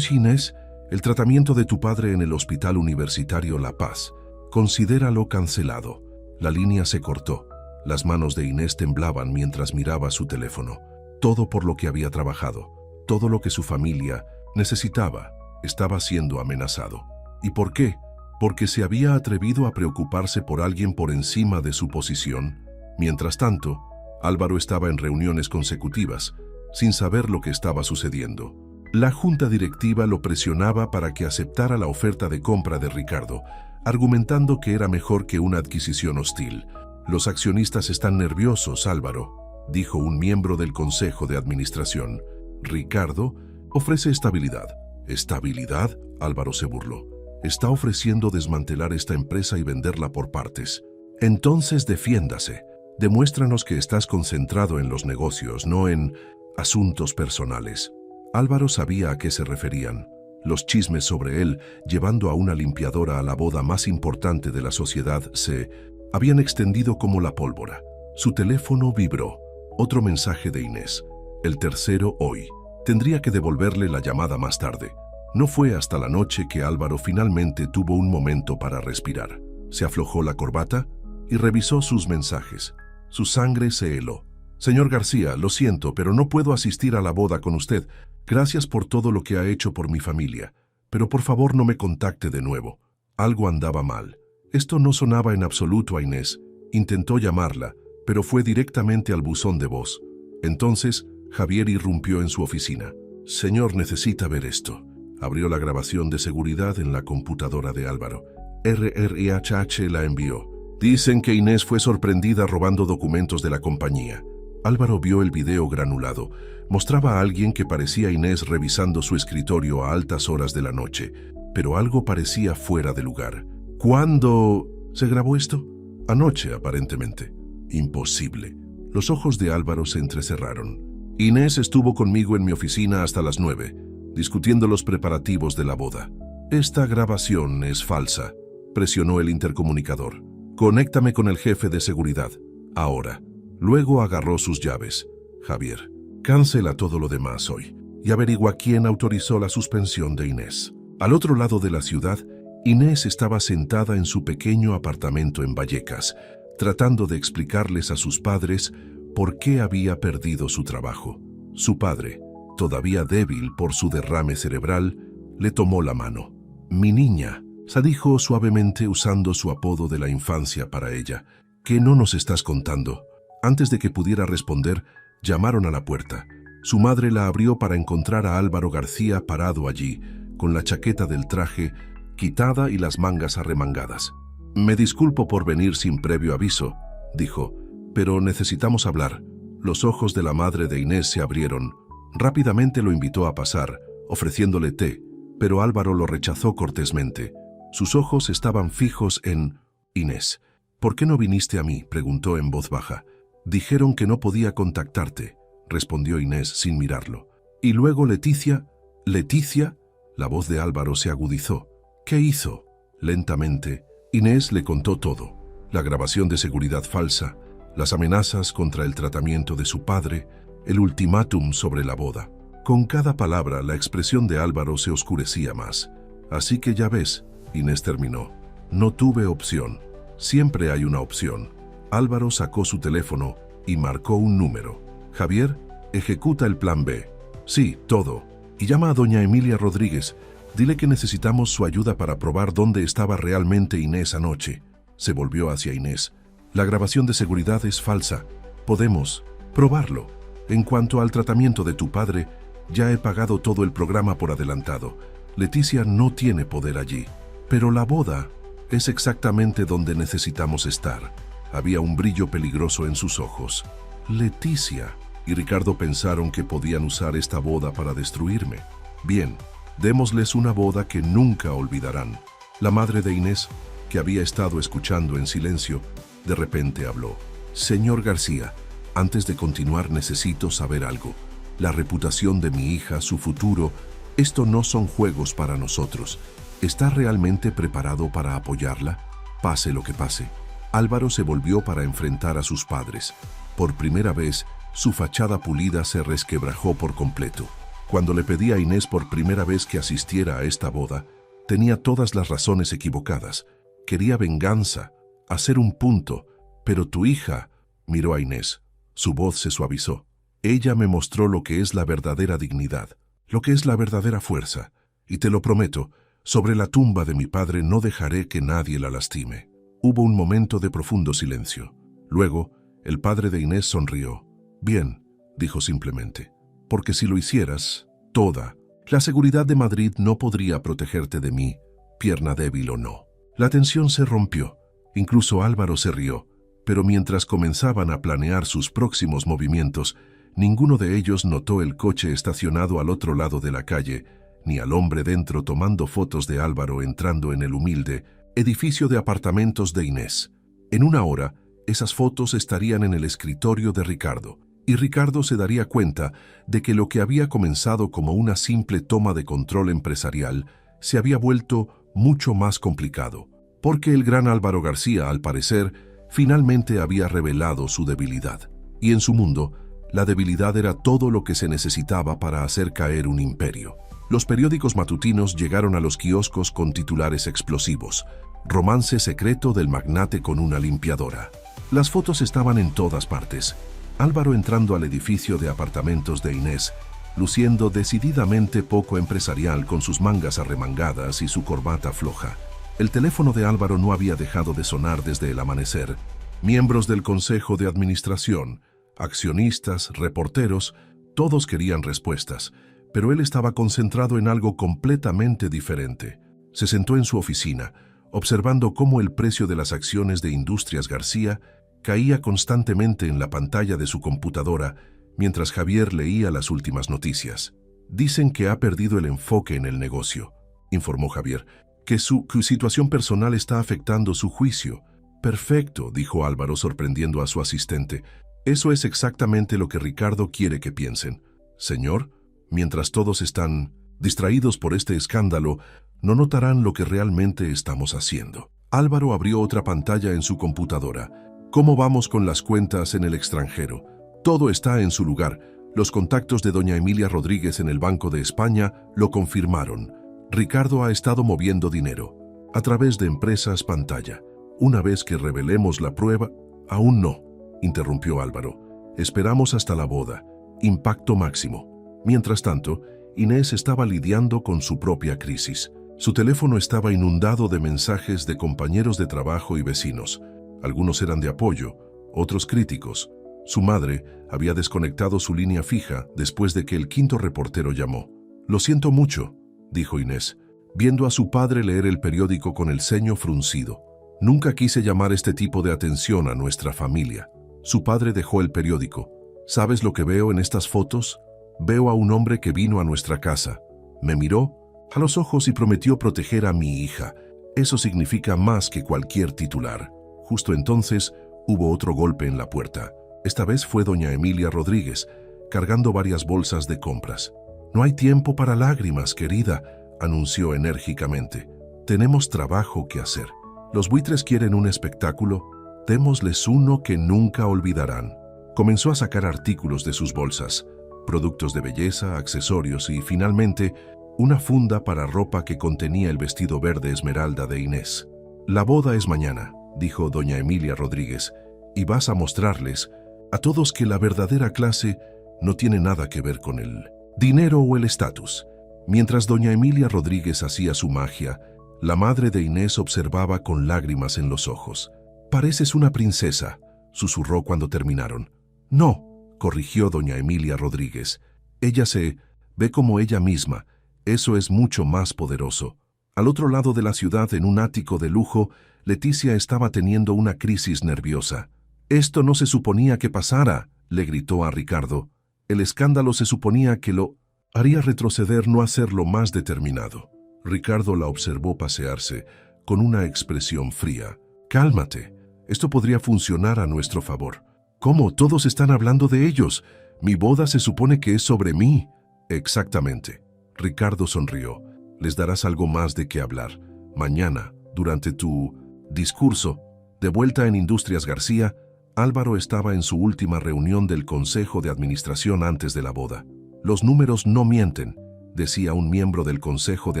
Inés, el tratamiento de tu padre en el Hospital Universitario La Paz. Considéralo cancelado. La línea se cortó. Las manos de Inés temblaban mientras miraba su teléfono. Todo por lo que había trabajado, todo lo que su familia necesitaba, estaba siendo amenazado. ¿Y por qué? Porque se había atrevido a preocuparse por alguien por encima de su posición. Mientras tanto, Álvaro estaba en reuniones consecutivas, sin saber lo que estaba sucediendo. La junta directiva lo presionaba para que aceptara la oferta de compra de Ricardo, argumentando que era mejor que una adquisición hostil. Los accionistas están nerviosos, Álvaro, dijo un miembro del consejo de administración. Ricardo ofrece estabilidad. ¿Estabilidad? Álvaro se burló. Está ofreciendo desmantelar esta empresa y venderla por partes. Entonces defiéndase. Demuéstranos que estás concentrado en los negocios, no en asuntos personales. Álvaro sabía a qué se referían. Los chismes sobre él, llevando a una limpiadora a la boda más importante de la sociedad, se habían extendido como la pólvora. Su teléfono vibró. Otro mensaje de Inés. El tercero hoy. Tendría que devolverle la llamada más tarde. No fue hasta la noche que Álvaro finalmente tuvo un momento para respirar. Se aflojó la corbata y revisó sus mensajes. Su sangre se heló. Señor García, lo siento, pero no puedo asistir a la boda con usted. Gracias por todo lo que ha hecho por mi familia. Pero por favor no me contacte de nuevo. Algo andaba mal. Esto no sonaba en absoluto a Inés. Intentó llamarla, pero fue directamente al buzón de voz. Entonces, Javier irrumpió en su oficina. Señor, necesita ver esto. Abrió la grabación de seguridad en la computadora de Álvaro. RRIHH la envió. Dicen que Inés fue sorprendida robando documentos de la compañía. Álvaro vio el video granulado. Mostraba a alguien que parecía Inés revisando su escritorio a altas horas de la noche, pero algo parecía fuera de lugar. ¿Cuándo se grabó esto? Anoche, aparentemente. Imposible. Los ojos de Álvaro se entrecerraron. Inés estuvo conmigo en mi oficina hasta las 9, discutiendo los preparativos de la boda. Esta grabación es falsa, presionó el intercomunicador. Conéctame con el jefe de seguridad. Ahora. Luego agarró sus llaves. Javier, cancela todo lo demás hoy y averigua quién autorizó la suspensión de Inés. Al otro lado de la ciudad, Inés estaba sentada en su pequeño apartamento en Vallecas, tratando de explicarles a sus padres por qué había perdido su trabajo. Su padre, todavía débil por su derrame cerebral, le tomó la mano. «Mi niña», se dijo suavemente usando su apodo de la infancia para ella, «¿qué no nos estás contando?». Antes de que pudiera responder, llamaron a la puerta. Su madre la abrió para encontrar a Álvaro García parado allí, con la chaqueta del traje quitada y las mangas arremangadas. «Me disculpo por venir sin previo aviso», dijo, «pero necesitamos hablar». Los ojos de la madre de Inés se abrieron. Rápidamente lo invitó a pasar, ofreciéndole té, pero Álvaro lo rechazó cortésmente. Sus ojos estaban fijos en Inés. «¿Por qué no viniste a mí?», preguntó en voz baja. «Dijeron que no podía contactarte», respondió Inés sin mirarlo. Y luego Leticia. «¿Leticia?». La voz de Álvaro se agudizó. «¿Qué hizo?». Lentamente, Inés le contó todo. La grabación de seguridad falsa, las amenazas contra el tratamiento de su padre, el ultimátum sobre la boda. Con cada palabra, la expresión de Álvaro se oscurecía más. «Así que ya ves», Inés terminó, «no tuve opción. Siempre hay una opción». Álvaro sacó su teléfono y marcó un número. «Javier, ejecuta el plan B». «Sí, todo. Y llama a doña Emilia Rodríguez. Dile que necesitamos su ayuda para probar dónde estaba realmente Inés anoche». Se volvió hacia Inés. «La grabación de seguridad es falsa. Podemos probarlo. En cuanto al tratamiento de tu padre, ya he pagado todo el programa por adelantado. Leticia no tiene poder allí. Pero la boda es exactamente donde necesitamos estar». Había un brillo peligroso en sus ojos. «Leticia y Ricardo pensaron que podían usar esta boda para destruirme. Bien, démosles una boda que nunca olvidarán». La madre de Inés, que había estado escuchando en silencio, de repente habló. «Señor García, antes de continuar necesito saber algo. La reputación de mi hija, su futuro, esto no son juegos para nosotros. ¿Está realmente preparado para apoyarla? Pase lo que pase». Álvaro se volvió para enfrentar a sus padres. Por primera vez, su fachada pulida se resquebrajó por completo. Cuando le pedí a Inés por primera vez que asistiera a esta boda, tenía todas las razones equivocadas. Quería venganza, hacer un punto, pero tu hija, miró a Inés. Su voz se suavizó. Ella me mostró lo que es la verdadera dignidad, lo que es la verdadera fuerza, y te lo prometo, sobre la tumba de mi padre no dejaré que nadie la lastime. Hubo un momento de profundo silencio. Luego, el padre de Inés sonrió. Bien, dijo simplemente, porque si lo hicieras, toda, la seguridad de Madrid no podría protegerte de mí, pierna débil o no. La tensión se rompió. Incluso Álvaro se rió, pero mientras comenzaban a planear sus próximos movimientos, ninguno de ellos notó el coche estacionado al otro lado de la calle, ni al hombre dentro tomando fotos de Álvaro entrando en el humilde edificio de apartamentos de Inés. En una hora, esas fotos estarían en el escritorio de Ricardo, y Ricardo se daría cuenta de que lo que había comenzado como una simple toma de control empresarial se había vuelto mucho más complicado, porque el gran Álvaro García, al parecer, finalmente había revelado su debilidad. Y en su mundo, la debilidad era todo lo que se necesitaba para hacer caer un imperio. Los periódicos matutinos llegaron a los kioscos con titulares explosivos. Romance secreto del magnate con una limpiadora. Las fotos estaban en todas partes. Álvaro entrando al edificio de apartamentos de Inés, luciendo decididamente poco empresarial con sus mangas arremangadas y su corbata floja. El teléfono de Álvaro no había dejado de sonar desde el amanecer. Miembros del consejo de administración, accionistas, reporteros, todos querían respuestas, pero él estaba concentrado en algo completamente diferente. Se sentó en su oficina, observando cómo el precio de las acciones de Industrias García caía constantemente en la pantalla de su computadora mientras Javier leía las últimas noticias. Dicen que ha perdido el enfoque en el negocio, informó Javier, que su situación personal está afectando su juicio. Perfecto, dijo Álvaro sorprendiendo a su asistente. Eso es exactamente lo que Ricardo quiere que piensen. Señor, mientras todos están distraídos por este escándalo, no notarán lo que realmente estamos haciendo. Álvaro abrió otra pantalla en su computadora. ¿Cómo vamos con las cuentas en el extranjero? Todo está en su lugar. Los contactos de doña Emilia Rodríguez en el Banco de España lo confirmaron. Ricardo ha estado moviendo dinero a través de empresas pantalla. Una vez que revelemos la prueba, aún no, interrumpió Álvaro. Esperamos hasta la boda. Impacto máximo. Mientras tanto, Inés estaba lidiando con su propia crisis. Su teléfono estaba inundado de mensajes de compañeros de trabajo y vecinos. Algunos eran de apoyo, otros críticos. Su madre había desconectado su línea fija después de que el quinto reportero llamó. Lo siento mucho, dijo Inés, viendo a su padre leer el periódico con el ceño fruncido. Nunca quise llamar este tipo de atención a nuestra familia. Su padre dejó el periódico. ¿Sabes lo que veo en estas fotos? Veo a un hombre que vino a nuestra casa. Me miró a los ojos y prometió proteger a mi hija. Eso significa más que cualquier titular. Justo entonces hubo otro golpe en la puerta. Esta vez fue doña Emilia Rodríguez, cargando varias bolsas de compras. No hay tiempo para lágrimas, querida, anunció enérgicamente. Tenemos trabajo que hacer. Los buitres quieren un espectáculo. Démosles uno que nunca olvidarán. Comenzó a sacar artículos de sus bolsas, productos de belleza, accesorios y, finalmente, una funda para ropa que contenía el vestido verde esmeralda de Inés. La boda es mañana, dijo doña Emilia Rodríguez, y vas a mostrarles a todos que la verdadera clase no tiene nada que ver con el dinero o el estatus. Mientras doña Emilia Rodríguez hacía su magia, la madre de Inés observaba con lágrimas en los ojos. «Pareces una princesa», susurró cuando terminaron. «No», corrigió doña Emilia Rodríguez. «Ella se ve como ella misma. Eso es mucho más poderoso». Al otro lado de la ciudad, en un ático de lujo, Leticia estaba teniendo una crisis nerviosa. «Esto no se suponía que pasara», le gritó a Ricardo. «El escándalo se suponía que lo haría retroceder, no hacerlo más determinado». Ricardo la observó pasearse, con una expresión fría. «Cálmate. Esto podría funcionar a nuestro favor». «¿Cómo? Todos están hablando de ellos. Mi boda se supone que es sobre mí». «Exactamente». Ricardo sonrió. «Les darás algo más de qué hablar. Mañana, durante tu discurso, de vuelta en Industrias García, Álvaro estaba en su última reunión del Consejo de Administración antes de la boda. Los números no mienten, decía un miembro del Consejo de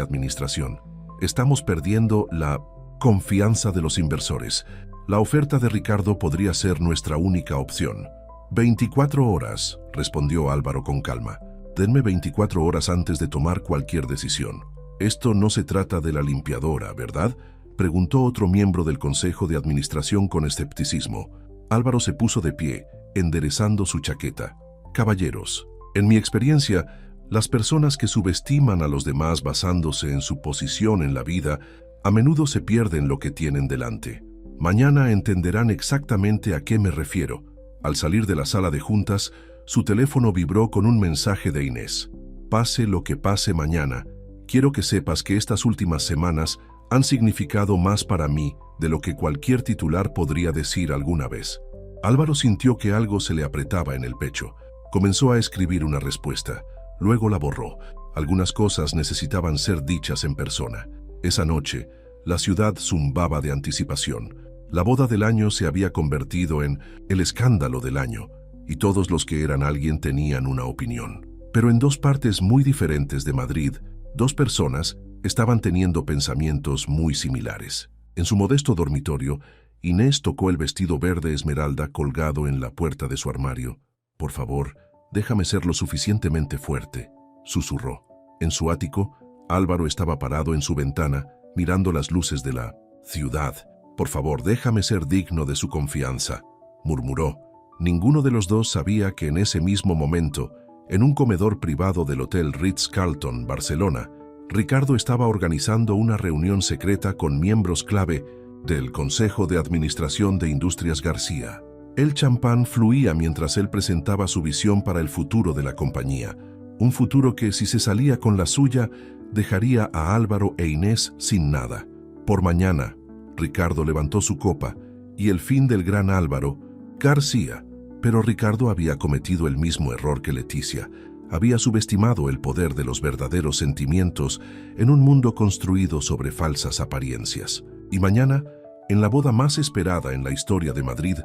Administración. Estamos perdiendo la confianza de los inversores. La oferta de Ricardo podría ser nuestra única opción. 24 horas, respondió Álvaro con calma. Denme 24 horas antes de tomar cualquier decisión. Esto no se trata de la limpiadora, ¿verdad?, preguntó otro miembro del Consejo de Administración con escepticismo. Álvaro se puso de pie, enderezando su chaqueta. Caballeros, en mi experiencia, las personas que subestiman a los demás basándose en su posición en la vida, a menudo se pierden lo que tienen delante. Mañana entenderán exactamente a qué me refiero. Al salir de la sala de juntas, su teléfono vibró con un mensaje de Inés. Pase lo que pase mañana, quiero que sepas que estas últimas semanas han significado más para mí de lo que cualquier titular podría decir alguna vez. Álvaro sintió que algo se le apretaba en el pecho. Comenzó a escribir una respuesta. Luego la borró. Algunas cosas necesitaban ser dichas en persona. Esa noche, la ciudad zumbaba de anticipación. La boda del año se había convertido en el escándalo del año, y todos los que eran alguien tenían una opinión. Pero en dos partes muy diferentes de Madrid, dos personas estaban teniendo pensamientos muy similares. En su modesto dormitorio, Inés tocó el vestido verde esmeralda colgado en la puerta de su armario. «Por favor, déjame ser lo suficientemente fuerte», susurró. En su ático, Álvaro estaba parado en su ventana, mirando las luces de la ciudad. «Por favor, déjame ser digno de su confianza», murmuró. Ninguno de los dos sabía que en ese mismo momento, en un comedor privado del Hotel Ritz-Carlton, Barcelona, Ricardo estaba organizando una reunión secreta con miembros clave del Consejo de Administración de Industrias García. El champán fluía mientras él presentaba su visión para el futuro de la compañía, un futuro que, si se salía con la suya, dejaría a Álvaro e Inés sin nada. Por mañana, Ricardo levantó su copa y el fin del gran Álvaro García. Pero Ricardo había cometido el mismo error que Leticia. Había subestimado el poder de los verdaderos sentimientos en un mundo construido sobre falsas apariencias. Y mañana, en la boda más esperada en la historia de Madrid,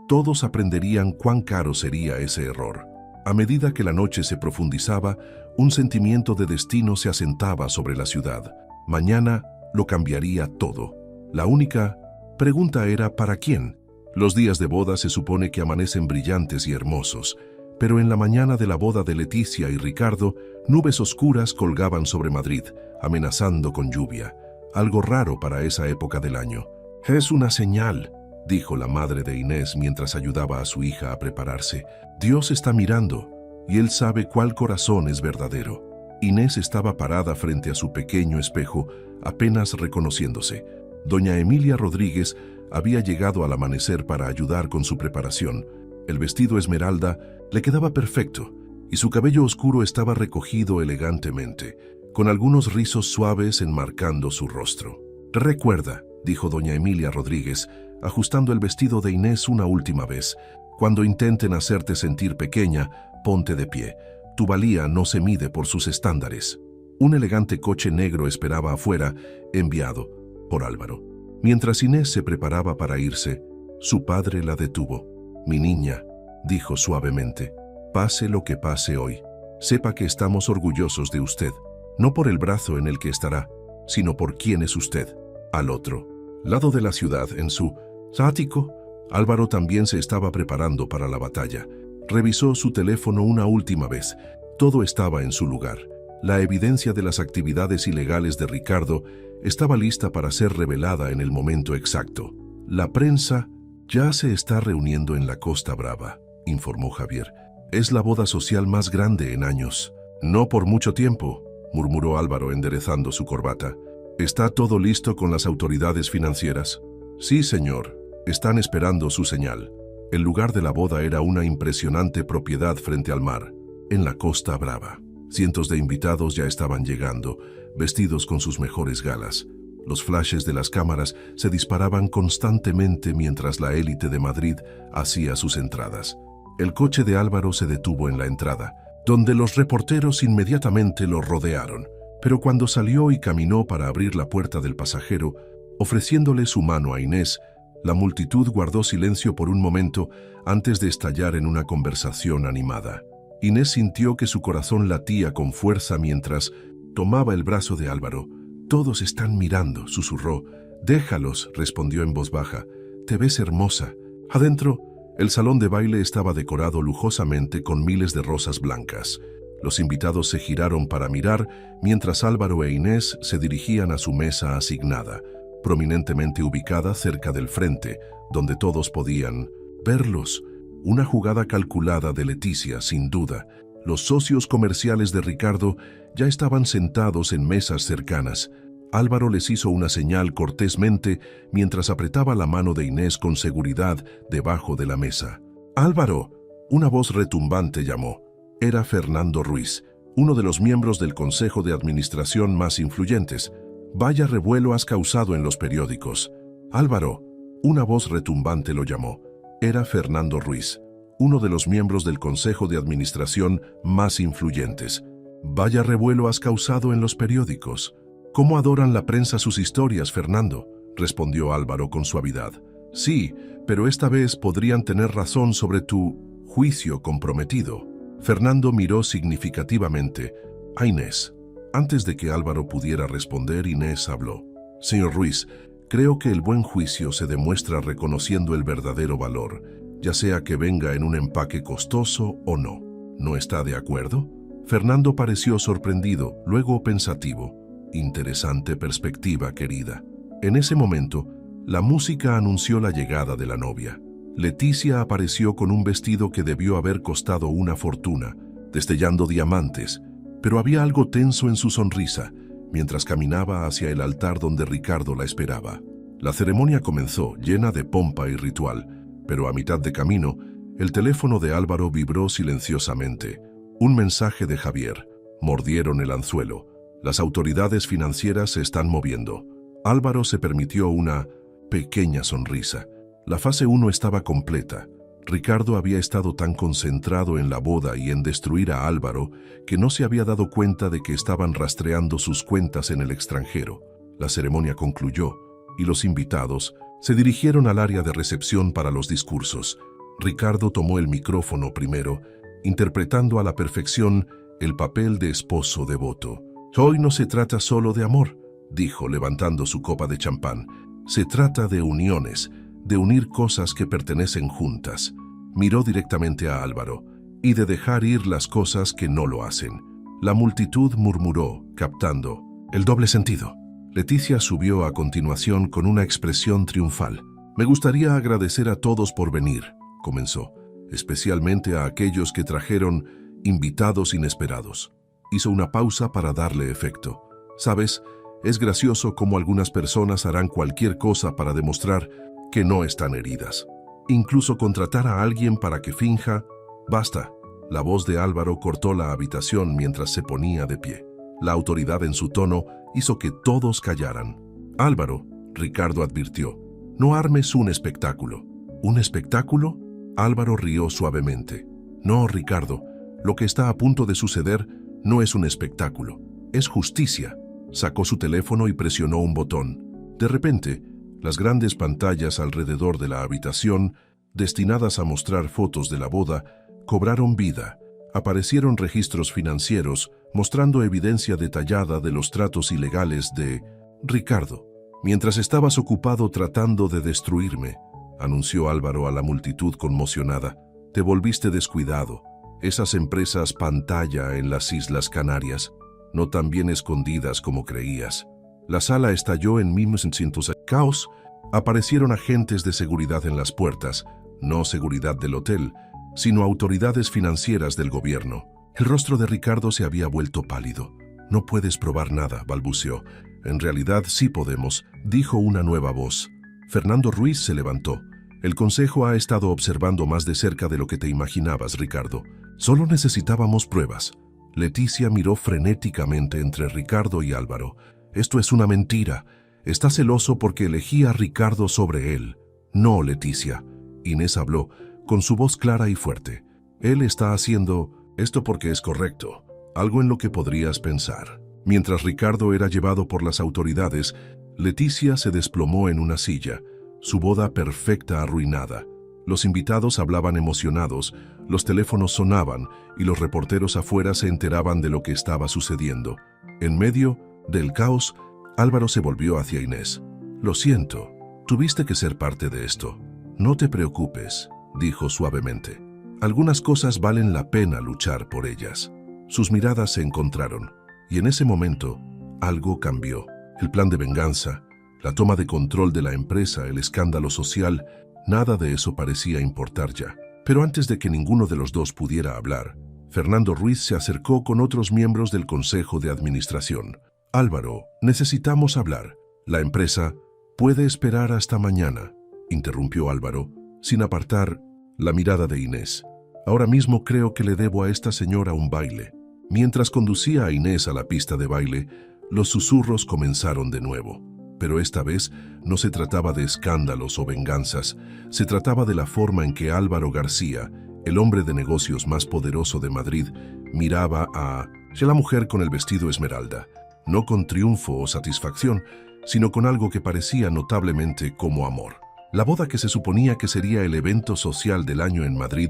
todos aprenderían cuán caro sería ese error. A medida que la noche se profundizaba, un sentimiento de destino se asentaba sobre la ciudad. Mañana lo cambiaría todo. La única pregunta era ¿para quién? Los días de boda se supone que amanecen brillantes y hermosos, pero en la mañana de la boda de Leticia y Ricardo, nubes oscuras colgaban sobre Madrid, amenazando con lluvia, algo raro para esa época del año. «Es una señal», dijo la madre de Inés mientras ayudaba a su hija a prepararse. «Dios está mirando, y Él sabe cuál corazón es verdadero». Inés estaba parada frente a su pequeño espejo, apenas reconociéndose. Doña Emilia Rodríguez había llegado al amanecer para ayudar con su preparación. El vestido esmeralda le quedaba perfecto, y su cabello oscuro estaba recogido elegantemente, con algunos rizos suaves enmarcando su rostro. «Recuerda», dijo doña Emilia Rodríguez, ajustando el vestido de Inés una última vez, «cuando intenten hacerte sentir pequeña, ponte de pie. Tu valía no se mide por sus estándares». Un elegante coche negro esperaba afuera, enviado por Álvaro. Mientras Inés se preparaba para irse, su padre la detuvo. «Mi niña», dijo suavemente, «pase lo que pase hoy, sepa que estamos orgullosos de usted, no por el brazo en el que estará, sino por quién es usted». Al otro lado de la ciudad, en su ático, Álvaro también se estaba preparando para la batalla. Revisó su teléfono una última vez. Todo estaba en su lugar. La evidencia de las actividades ilegales de Ricardo estaba lista para ser revelada en el momento exacto. «La prensa ya se está reuniendo en la Costa Brava», informó Javier. «Es la boda social más grande en años». «No por mucho tiempo», murmuró Álvaro enderezando su corbata. «¿Está todo listo con las autoridades financieras?» «Sí, señor. Están esperando su señal». El lugar de la boda era una impresionante propiedad frente al mar, en la Costa Brava. Cientos de invitados ya estaban llegando, vestidos con sus mejores galas. Los flashes de las cámaras se disparaban constantemente mientras la élite de Madrid hacía sus entradas. El coche de Álvaro se detuvo en la entrada, donde los reporteros inmediatamente lo rodearon. Pero cuando salió y caminó para abrir la puerta del pasajero, ofreciéndole su mano a Inés, la multitud guardó silencio por un momento antes de estallar en una conversación animada. Inés sintió que su corazón latía con fuerza mientras tomaba el brazo de Álvaro. «Todos están mirando», susurró. «Déjalos», respondió en voz baja. «Te ves hermosa». Adentro, el salón de baile estaba decorado lujosamente con miles de rosas blancas. Los invitados se giraron para mirar, mientras Álvaro e Inés se dirigían a su mesa asignada, prominentemente ubicada cerca del frente, donde todos podían verlos. Una jugada calculada de Leticia, sin duda. Los socios comerciales de Ricardo ya estaban sentados en mesas cercanas. Álvaro les hizo una señal cortésmente mientras apretaba la mano de Inés con seguridad debajo de la mesa. «¡Álvaro!», una voz retumbante llamó. Era Fernando Ruiz, uno de los miembros del Consejo de Administración más influyentes. «Vaya revuelo has causado en los periódicos». «¡Álvaro!», una voz retumbante lo llamó. Era Fernando Ruiz, uno de los miembros del Consejo de Administración más influyentes. «Vaya revuelo has causado en los periódicos». «¿Cómo adoran la prensa sus historias, Fernando?», respondió Álvaro con suavidad. «Sí, pero esta vez podrían tener razón sobre tu juicio comprometido». Fernando miró significativamente a Inés. Antes de que Álvaro pudiera responder, Inés habló. «Señor Ruiz, creo que el buen juicio se demuestra reconociendo el verdadero valor, ya sea que venga en un empaque costoso o no. ¿No está de acuerdo?». Fernando pareció sorprendido, luego pensativo. «Interesante perspectiva, querida». En ese momento, la música anunció la llegada de la novia. Leticia apareció con un vestido que debió haber costado una fortuna, destellando diamantes, pero había algo tenso en su sonrisa, mientras caminaba hacia el altar donde Ricardo la esperaba. La ceremonia comenzó, llena de pompa y ritual, pero a mitad de camino, el teléfono de Álvaro vibró silenciosamente. Un mensaje de Javier. Mordieron el anzuelo. Las autoridades financieras se están moviendo. Álvaro se permitió una pequeña sonrisa. La fase 1 estaba completa. Ricardo había estado tan concentrado en la boda y en destruir a Álvaro que no se había dado cuenta de que estaban rastreando sus cuentas en el extranjero. La ceremonia concluyó y los invitados se dirigieron al área de recepción para los discursos. Ricardo tomó el micrófono primero, interpretando a la perfección el papel de esposo devoto. «Hoy no se trata solo de amor», dijo levantando su copa de champán. «Se trata de uniones, de unir cosas que pertenecen juntas». Miró directamente a Álvaro, «y de dejar ir las cosas que no lo hacen». La multitud murmuró, captando el doble sentido. Leticia subió a continuación con una expresión triunfal. «Me gustaría agradecer a todos por venir», comenzó, «especialmente a aquellos que trajeron invitados inesperados». Hizo una pausa para darle efecto. «¿Sabes? Es gracioso cómo algunas personas harán cualquier cosa para demostrar que no están heridas. Incluso contratar a alguien para que finja». «Basta». La voz de Álvaro cortó la habitación mientras se ponía de pie. La autoridad en su tono hizo que todos callaran. «Álvaro», Ricardo advirtió, «no armes un espectáculo». «¿Un espectáculo?». Álvaro rió suavemente. «No, Ricardo, lo que está a punto de suceder no es un espectáculo, es justicia». Sacó su teléfono y presionó un botón. De repente, las grandes pantallas alrededor de la habitación, destinadas a mostrar fotos de la boda, cobraron vida. Aparecieron registros financieros mostrando evidencia detallada de los tratos ilegales de Ricardo. «Mientras estabas ocupado tratando de destruirme», anunció Álvaro a la multitud conmocionada, «te volviste descuidado. Esas empresas pantalla en las Islas Canarias, no tan bien escondidas como creías». La sala estalló en 1900. Caos. Aparecieron agentes de seguridad en las puertas, no seguridad del hotel, sino autoridades financieras del gobierno. El rostro de Ricardo se había vuelto pálido. «No puedes probar nada», balbuceó. «En realidad sí podemos», dijo una nueva voz. Fernando Ruiz se levantó. «El consejo ha estado observando más de cerca de lo que te imaginabas, Ricardo. Solo necesitábamos pruebas». Leticia miró frenéticamente entre Ricardo y Álvaro. «Esto es una mentira. Está celoso porque elegí a Ricardo sobre él». «No, Leticia». Inés habló, con su voz clara y fuerte. «Él está haciendo esto porque es correcto, algo en lo que podrías pensar». Mientras Ricardo era llevado por las autoridades, Leticia se desplomó en una silla, su boda perfecta arruinada. Los invitados hablaban emocionados, los teléfonos sonaban y los reporteros afuera se enteraban de lo que estaba sucediendo. En medio del caos, Álvaro se volvió hacia Inés. «Lo siento, tuviste que ser parte de esto. No te preocupes», dijo suavemente. «Algunas cosas valen la pena luchar por ellas». Sus miradas se encontraron, y en ese momento, algo cambió. El plan de venganza, la toma de control de la empresa, el escándalo social, nada de eso parecía importar ya. Pero antes de que ninguno de los dos pudiera hablar, Fernando Ruiz se acercó con otros miembros del Consejo de Administración. «Álvaro, necesitamos hablar. La empresa puede esperar hasta mañana», interrumpió Álvaro, sin apartar la mirada de Inés. «Ahora mismo creo que le debo a esta señora un baile». Mientras conducía a Inés a la pista de baile, los susurros comenzaron de nuevo. Pero esta vez no se trataba de escándalos o venganzas, se trataba de la forma en que Álvaro García, el hombre de negocios más poderoso de Madrid, miraba a la mujer con el vestido esmeralda, no con triunfo o satisfacción, sino con algo que parecía notablemente como amor. La boda que se suponía que sería el evento social del año en Madrid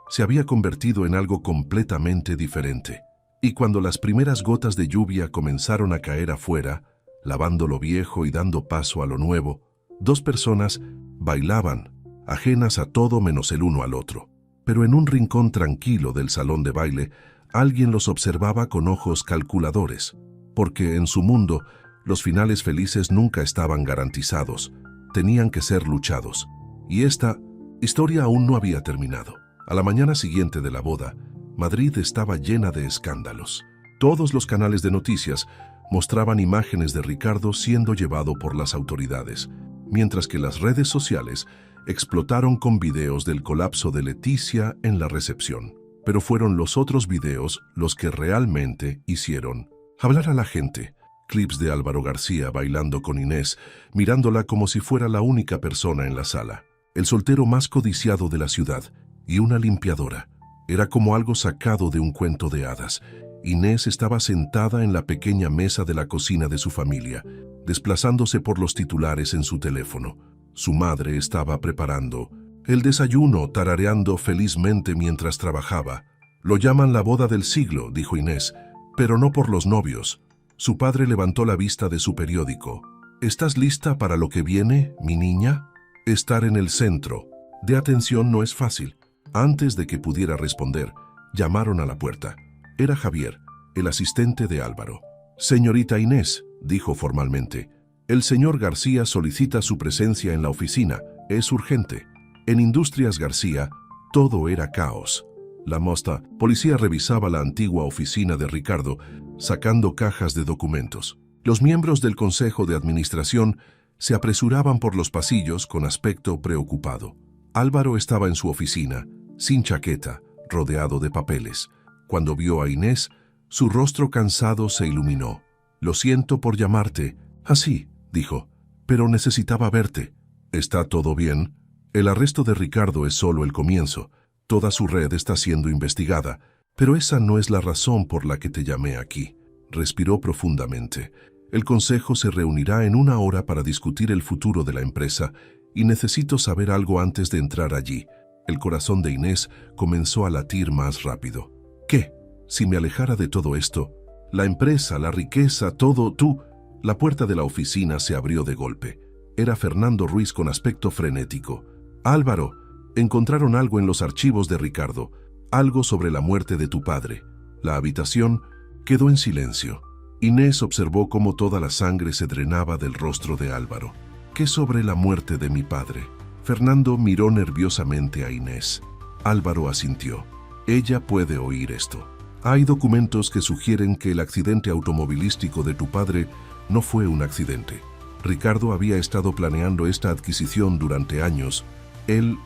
se había convertido en algo completamente diferente. Y cuando las primeras gotas de lluvia comenzaron a caer afuera, lavando lo viejo y dando paso a lo nuevo, dos personas bailaban, ajenas a todo menos el uno al otro. Pero en un rincón tranquilo del salón de baile, alguien los observaba con ojos calculadores, porque en su mundo los finales felices nunca estaban garantizados, tenían que ser luchados. Y esta historia aún no había terminado. A la mañana siguiente de la boda, Madrid estaba llena de escándalos. Todos los canales de noticias mostraban imágenes de Ricardo siendo llevado por las autoridades, mientras que las redes sociales explotaron con videos del colapso de Leticia en la recepción. Pero fueron los otros videos los que realmente hicieron hablar a la gente. Clips de Álvaro García bailando con Inés, mirándola como si fuera la única persona en la sala. El soltero más codiciado de la ciudad y una limpiadora. Era como algo sacado de un cuento de hadas. Inés estaba sentada en la pequeña mesa de la cocina de su familia, desplazándose por los titulares en su teléfono. Su madre estaba preparando el desayuno, tarareando felizmente mientras trabajaba. «Lo llaman la boda del siglo», dijo Inés, «pero no por los novios». Su padre levantó la vista de su periódico. «¿Estás lista para lo que viene, mi niña?» Estar en el centro de atención no es fácil. Antes de que pudiera responder, llamaron a la puerta. Era Javier, el asistente de Álvaro. «Señorita Inés», dijo formalmente, «el señor García solicita su presencia en la oficina. Es urgente». En Industrias García, todo era caos. La policía revisaba la antigua oficina de Ricardo, sacando cajas de documentos. Los miembros del Consejo de Administración se apresuraban por los pasillos con aspecto preocupado. Álvaro estaba en su oficina, sin chaqueta, rodeado de papeles. Cuando vio a Inés, su rostro cansado se iluminó. «Lo siento por llamarte». «Así», dijo, «pero necesitaba verte». «¿Está todo bien?» «El arresto de Ricardo es solo el comienzo. Toda su red está siendo investigada, pero esa no es la razón por la que te llamé aquí». Respiró profundamente. «El consejo se reunirá en 1 hora para discutir el futuro de la empresa y necesito saber algo antes de entrar allí». El corazón de Inés comenzó a latir más rápido. «¿Qué? Si me alejara de todo esto, la empresa, la riqueza, todo, tú...» La puerta de la oficina se abrió de golpe. Era Fernando Ruiz con aspecto frenético. «Álvaro, encontraron algo en los archivos de Ricardo, algo sobre la muerte de tu padre». La habitación quedó en silencio. Inés observó cómo toda la sangre se drenaba del rostro de Álvaro. «¿Qué sobre la muerte de mi padre?» Fernando miró nerviosamente a Inés. Álvaro asintió. «Ella puede oír esto. Hay documentos que sugieren que el accidente automovilístico de tu padre no fue un accidente. Ricardo había estado planeando esta adquisición durante años. Él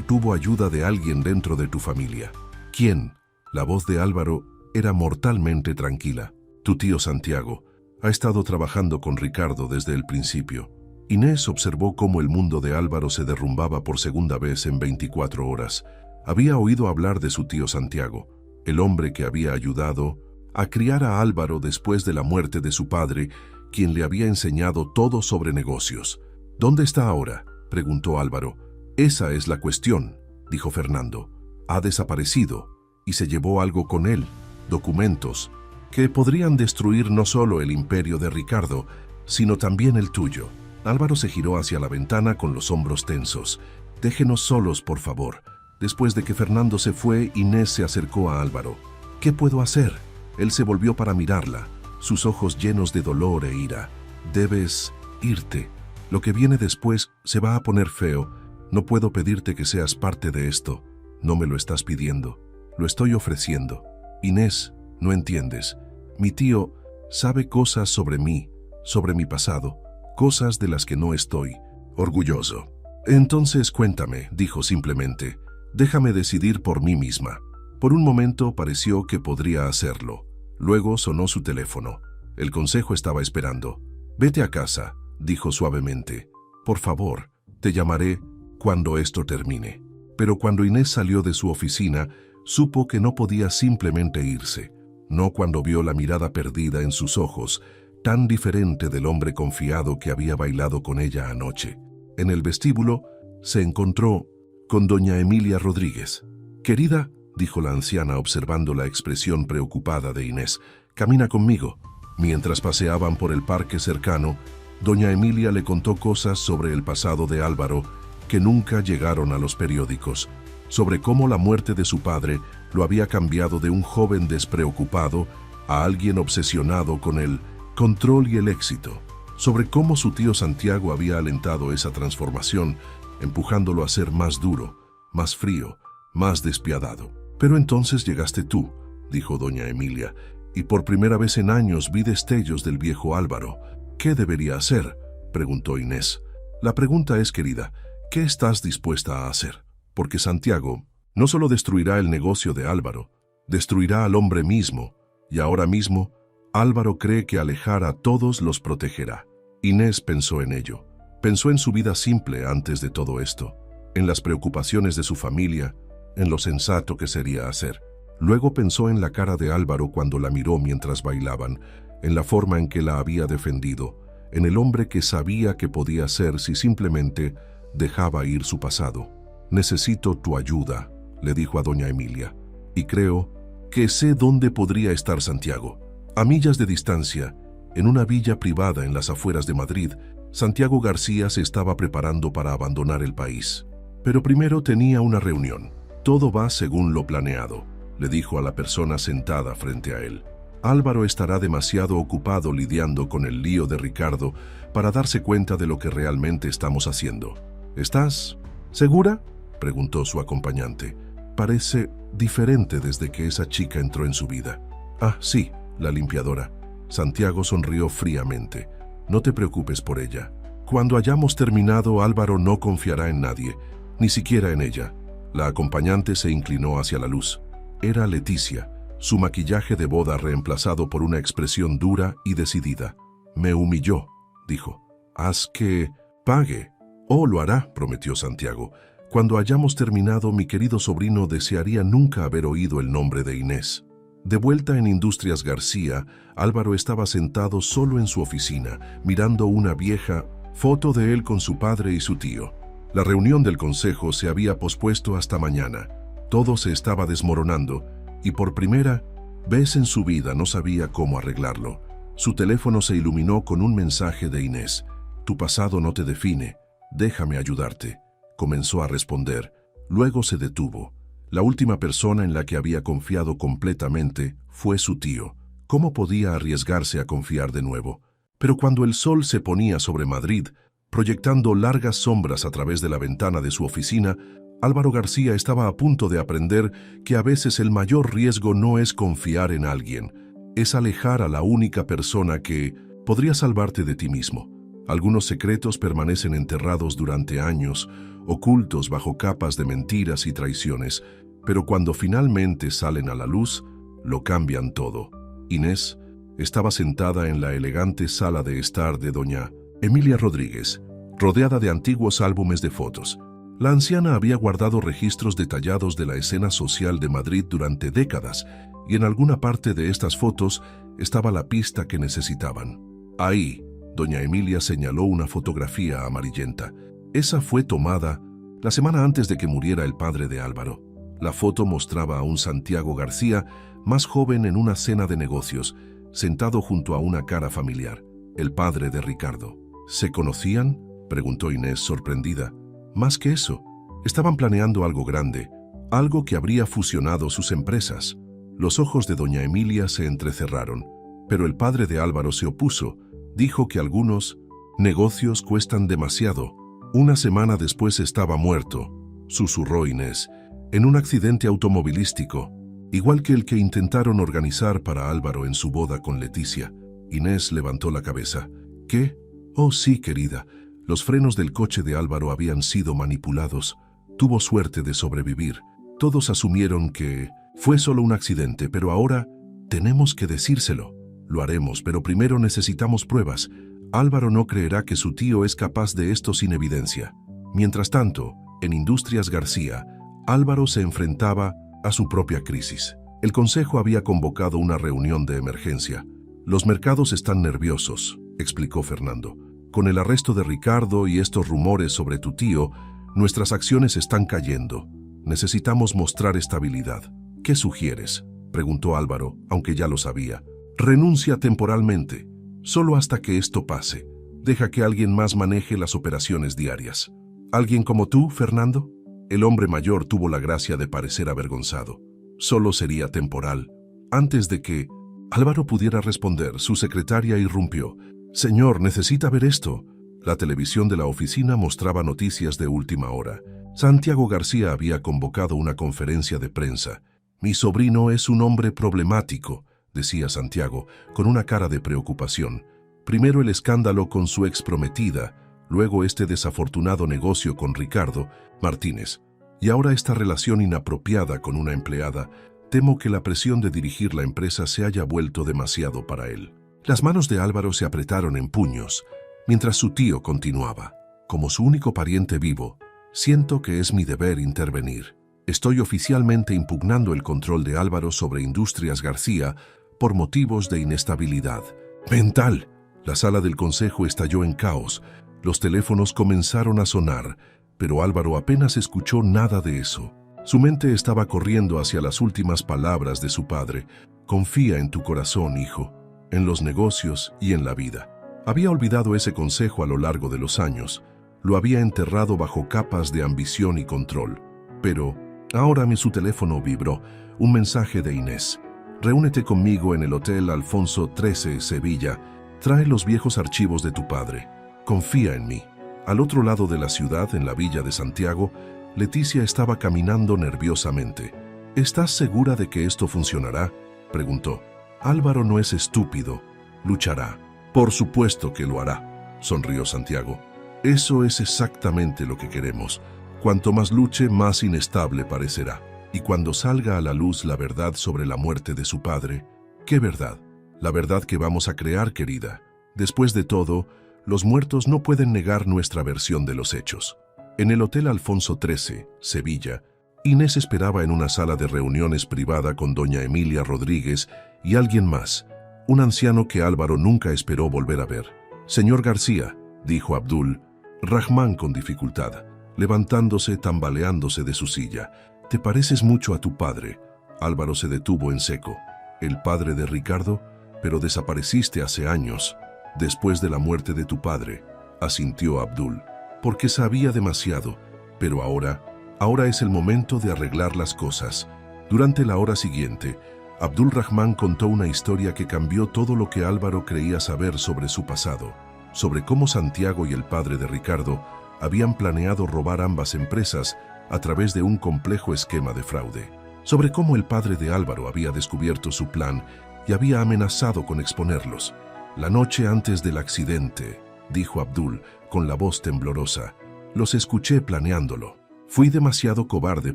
tuvo ayuda de alguien dentro de tu familia». «¿Quién?» La voz de Álvaro era mortalmente tranquila. «Tu tío Santiago. Ha estado trabajando con Ricardo desde el principio». Inés observó cómo el mundo de Álvaro se derrumbaba por segunda vez en 24 horas. Había oído hablar de su tío Santiago, el hombre que había ayudado a criar a Álvaro después de la muerte de su padre, quien le había enseñado todo sobre negocios. «¿Dónde está ahora?», preguntó Álvaro. Esa es la cuestión, dijo Fernando. Ha desaparecido y se llevó algo con él, documentos, que podrían destruir no solo el imperio de Ricardo, sino también el tuyo. Álvaro se giró hacia la ventana con los hombros tensos. Déjenos solos, por favor. Después de que Fernando se fue, Inés se acercó a Álvaro. ¿Qué puedo hacer? Él se volvió para mirarla, sus ojos llenos de dolor e ira. Debes irte. Lo que viene después se va a poner feo. No puedo pedirte que seas parte de esto. No me lo estás pidiendo. Lo estoy ofreciendo. Inés, no entiendes. Mi tío sabe cosas sobre mí, sobre mi pasado, cosas de las que no estoy orgulloso. Entonces cuéntame, dijo simplemente. Déjame decidir por mí misma. Por un momento pareció que podría hacerlo. Luego sonó su teléfono. El consejo estaba esperando. Vete a casa, dijo suavemente. Por favor, te llamaré cuando esto termine. Pero cuando Inés salió de su oficina, supo que no podía simplemente irse. No cuando vio la mirada perdida en sus ojos, tan diferente del hombre confiado que había bailado con ella anoche. En el vestíbulo se encontró con doña Emilia Rodríguez. Querida, dijo la anciana observando la expresión preocupada de Inés, camina conmigo. Mientras paseaban por el parque cercano, doña Emilia le contó cosas sobre el pasado de Álvaro que nunca llegaron a los periódicos, sobre cómo la muerte de su padre lo había cambiado de un joven despreocupado a alguien obsesionado con el control y el éxito, sobre cómo su tío Santiago había alentado esa transformación, empujándolo a ser más duro, más frío, más despiadado. Pero entonces llegaste tú, dijo doña Emilia, y por primera vez en años vi destellos del viejo Álvaro. ¿Qué debería hacer?, preguntó Inés. La pregunta es, querida, ¿qué estás dispuesta a hacer? Porque Santiago no solo destruirá el negocio de Álvaro, destruirá al hombre mismo, y ahora mismo Álvaro cree que alejar a todos los protegerá. Inés pensó en ello. Pensó en su vida simple antes de todo esto, en las preocupaciones de su familia, en lo sensato que sería hacer. Luego pensó en la cara de Álvaro cuando la miró mientras bailaban, en la forma en que la había defendido, en el hombre que sabía que podía ser si simplemente dejaba ir su pasado. Necesito tu ayuda, le dijo a doña Emilia, y creo que sé dónde podría estar Santiago. A millas de distancia, en una villa privada en las afueras de Madrid, Santiago García se estaba preparando para abandonar el país. Pero primero tenía una reunión. Todo va según lo planeado, le dijo a la persona sentada frente a él. Álvaro estará demasiado ocupado lidiando con el lío de Ricardo para darse cuenta de lo que realmente estamos haciendo. ¿Estás segura?, preguntó su acompañante. Parece diferente desde que esa chica entró en su vida. Ah, sí, la limpiadora. Santiago sonrió fríamente. No te preocupes por ella. Cuando hayamos terminado, Álvaro no confiará en nadie, ni siquiera en ella. La acompañante se inclinó hacia la luz. Era Leticia, su maquillaje de boda reemplazado por una expresión dura y decidida. Me humilló, dijo. Haz que pague. Oh, lo hará, prometió Santiago. Cuando hayamos terminado, mi querido sobrino desearía nunca haber oído el nombre de Inés. De vuelta en Industrias García, Álvaro estaba sentado solo en su oficina, mirando una vieja foto de él con su padre y su tío. La reunión del consejo se había pospuesto hasta mañana. Todo se estaba desmoronando y por primera vez en su vida no sabía cómo arreglarlo. Su teléfono se iluminó con un mensaje de Inés. Tu pasado no te define. Déjame ayudarte. Comenzó a responder. Luego se detuvo. La última persona en la que había confiado completamente fue su tío. ¿Cómo podía arriesgarse a confiar de nuevo? Pero cuando el sol se ponía sobre Madrid, proyectando largas sombras a través de la ventana de su oficina, Álvaro García estaba a punto de aprender que a veces el mayor riesgo no es confiar en alguien, es alejar a la única persona que podría salvarte de ti mismo. Algunos secretos permanecen enterrados durante años, ocultos bajo capas de mentiras y traiciones, pero cuando finalmente salen a la luz, lo cambian todo. Inés estaba sentada en la elegante sala de estar de doña Emilia Rodríguez, rodeada de antiguos álbumes de fotos. La anciana había guardado registros detallados de la escena social de Madrid durante décadas, y en alguna parte de estas fotos estaba la pista que necesitaban. Ahí, doña Emilia señaló una fotografía amarillenta. Esa fue tomada La semana antes de que muriera el padre de Álvaro, la foto mostraba a un Santiago García más joven en una cena de negocios, sentado junto a una cara familiar, el padre de Ricardo. ¿Se conocían?, preguntó Inés sorprendida. Más que eso, estaban planeando algo grande, algo que habría fusionado sus empresas. Los ojos de doña Emilia se entrecerraron, pero el padre de Álvaro se opuso. Dijo que algunos negocios cuestan demasiado. Una semana después estaba muerto, susurró Inés, en un accidente automovilístico, igual que el que intentaron organizar para Álvaro en su boda con Leticia. Inés levantó la cabeza. ¿Qué? Oh, sí, querida. Los frenos del coche de Álvaro habían sido manipulados. Tuvo suerte de sobrevivir. Todos asumieron que fue solo un accidente, pero ahora tenemos que decírselo. Lo haremos, pero primero necesitamos pruebas. Álvaro no creerá que su tío es capaz de esto sin evidencia. Mientras tanto, en Industrias García, Álvaro se enfrentaba a su propia crisis. El consejo había convocado una reunión de emergencia. Los mercados están nerviosos, explicó Fernando. Con el arresto de Ricardo y estos rumores sobre tu tío, nuestras acciones están cayendo. Necesitamos mostrar estabilidad. ¿Qué sugieres?, preguntó Álvaro, aunque ya lo sabía. Renuncia temporalmente, solo hasta que esto pase. Deja que alguien más maneje las operaciones diarias. ¿Alguien como tú, Fernando? El hombre mayor tuvo la gracia de parecer avergonzado. Solo sería temporal. Antes de que Álvaro pudiera responder, su secretaria irrumpió. «Señor, necesita ver esto». La televisión de la oficina mostraba noticias de última hora. Santiago García había convocado una conferencia de prensa. «Mi sobrino es un hombre problemático», decía Santiago, con una cara de preocupación. Primero el escándalo con su exprometida, luego este desafortunado negocio con Ricardo Martínez, y ahora esta relación inapropiada con una empleada. Temo que la presión de dirigir la empresa se haya vuelto demasiado para él. Las manos de Álvaro se apretaron en puños, mientras su tío continuaba. Como su único pariente vivo, siento que es mi deber intervenir. Estoy oficialmente impugnando el control de Álvaro sobre Industrias García por motivos de inestabilidad mental. La sala del consejo estalló en caos. Los teléfonos comenzaron a sonar, pero Álvaro apenas escuchó nada de eso. Su mente estaba corriendo hacia las últimas palabras de su padre. Confía en tu corazón, hijo, en los negocios y en la vida. Había olvidado ese consejo a lo largo de los años. Lo había enterrado bajo capas de ambición y control. Pero ahora su teléfono vibró. Un mensaje de Inés. Reúnete conmigo en el Hotel Alfonso XIII, Sevilla. Trae los viejos archivos de tu padre. Confía en mí. Al otro lado de la ciudad, en la villa de Santiago, Leticia estaba caminando nerviosamente. ¿Estás segura de que esto funcionará?, preguntó. Álvaro no es estúpido. Luchará. Por supuesto que lo hará, sonrió Santiago. Eso es exactamente lo que queremos. Cuanto más luche, más inestable parecerá. Y cuando salga a la luz la verdad sobre la muerte de su padre, ¿qué verdad? La verdad que vamos a crear, querida. Después de todo, los muertos no pueden negar nuestra versión de los hechos. En el Hotel Alfonso XIII, Sevilla, Inés esperaba en una sala de reuniones privada con doña Emilia Rodríguez y alguien más, un anciano que Álvaro nunca esperó volver a ver. «Señor García», dijo Abdul Rahman con dificultad, levantándose, tambaleándose de su silla. «Te pareces mucho a tu padre». Álvaro se detuvo en seco. «¿El padre de Ricardo? Pero desapareciste hace años, después de la muerte de tu padre», asintió Abdul, porque sabía demasiado. «Pero ahora es el momento de arreglar las cosas». Durante la hora siguiente, Abdul Rahman contó una historia que cambió todo lo que Álvaro creía saber sobre su pasado, sobre cómo Santiago y el padre de Ricardo habían planeado robar ambas empresas a través de un complejo esquema de fraude, sobre cómo el padre de Álvaro había descubierto su plan y había amenazado con exponerlos. «La noche antes del accidente», dijo Abdul con la voz temblorosa, «los escuché planeándolo. Fui demasiado cobarde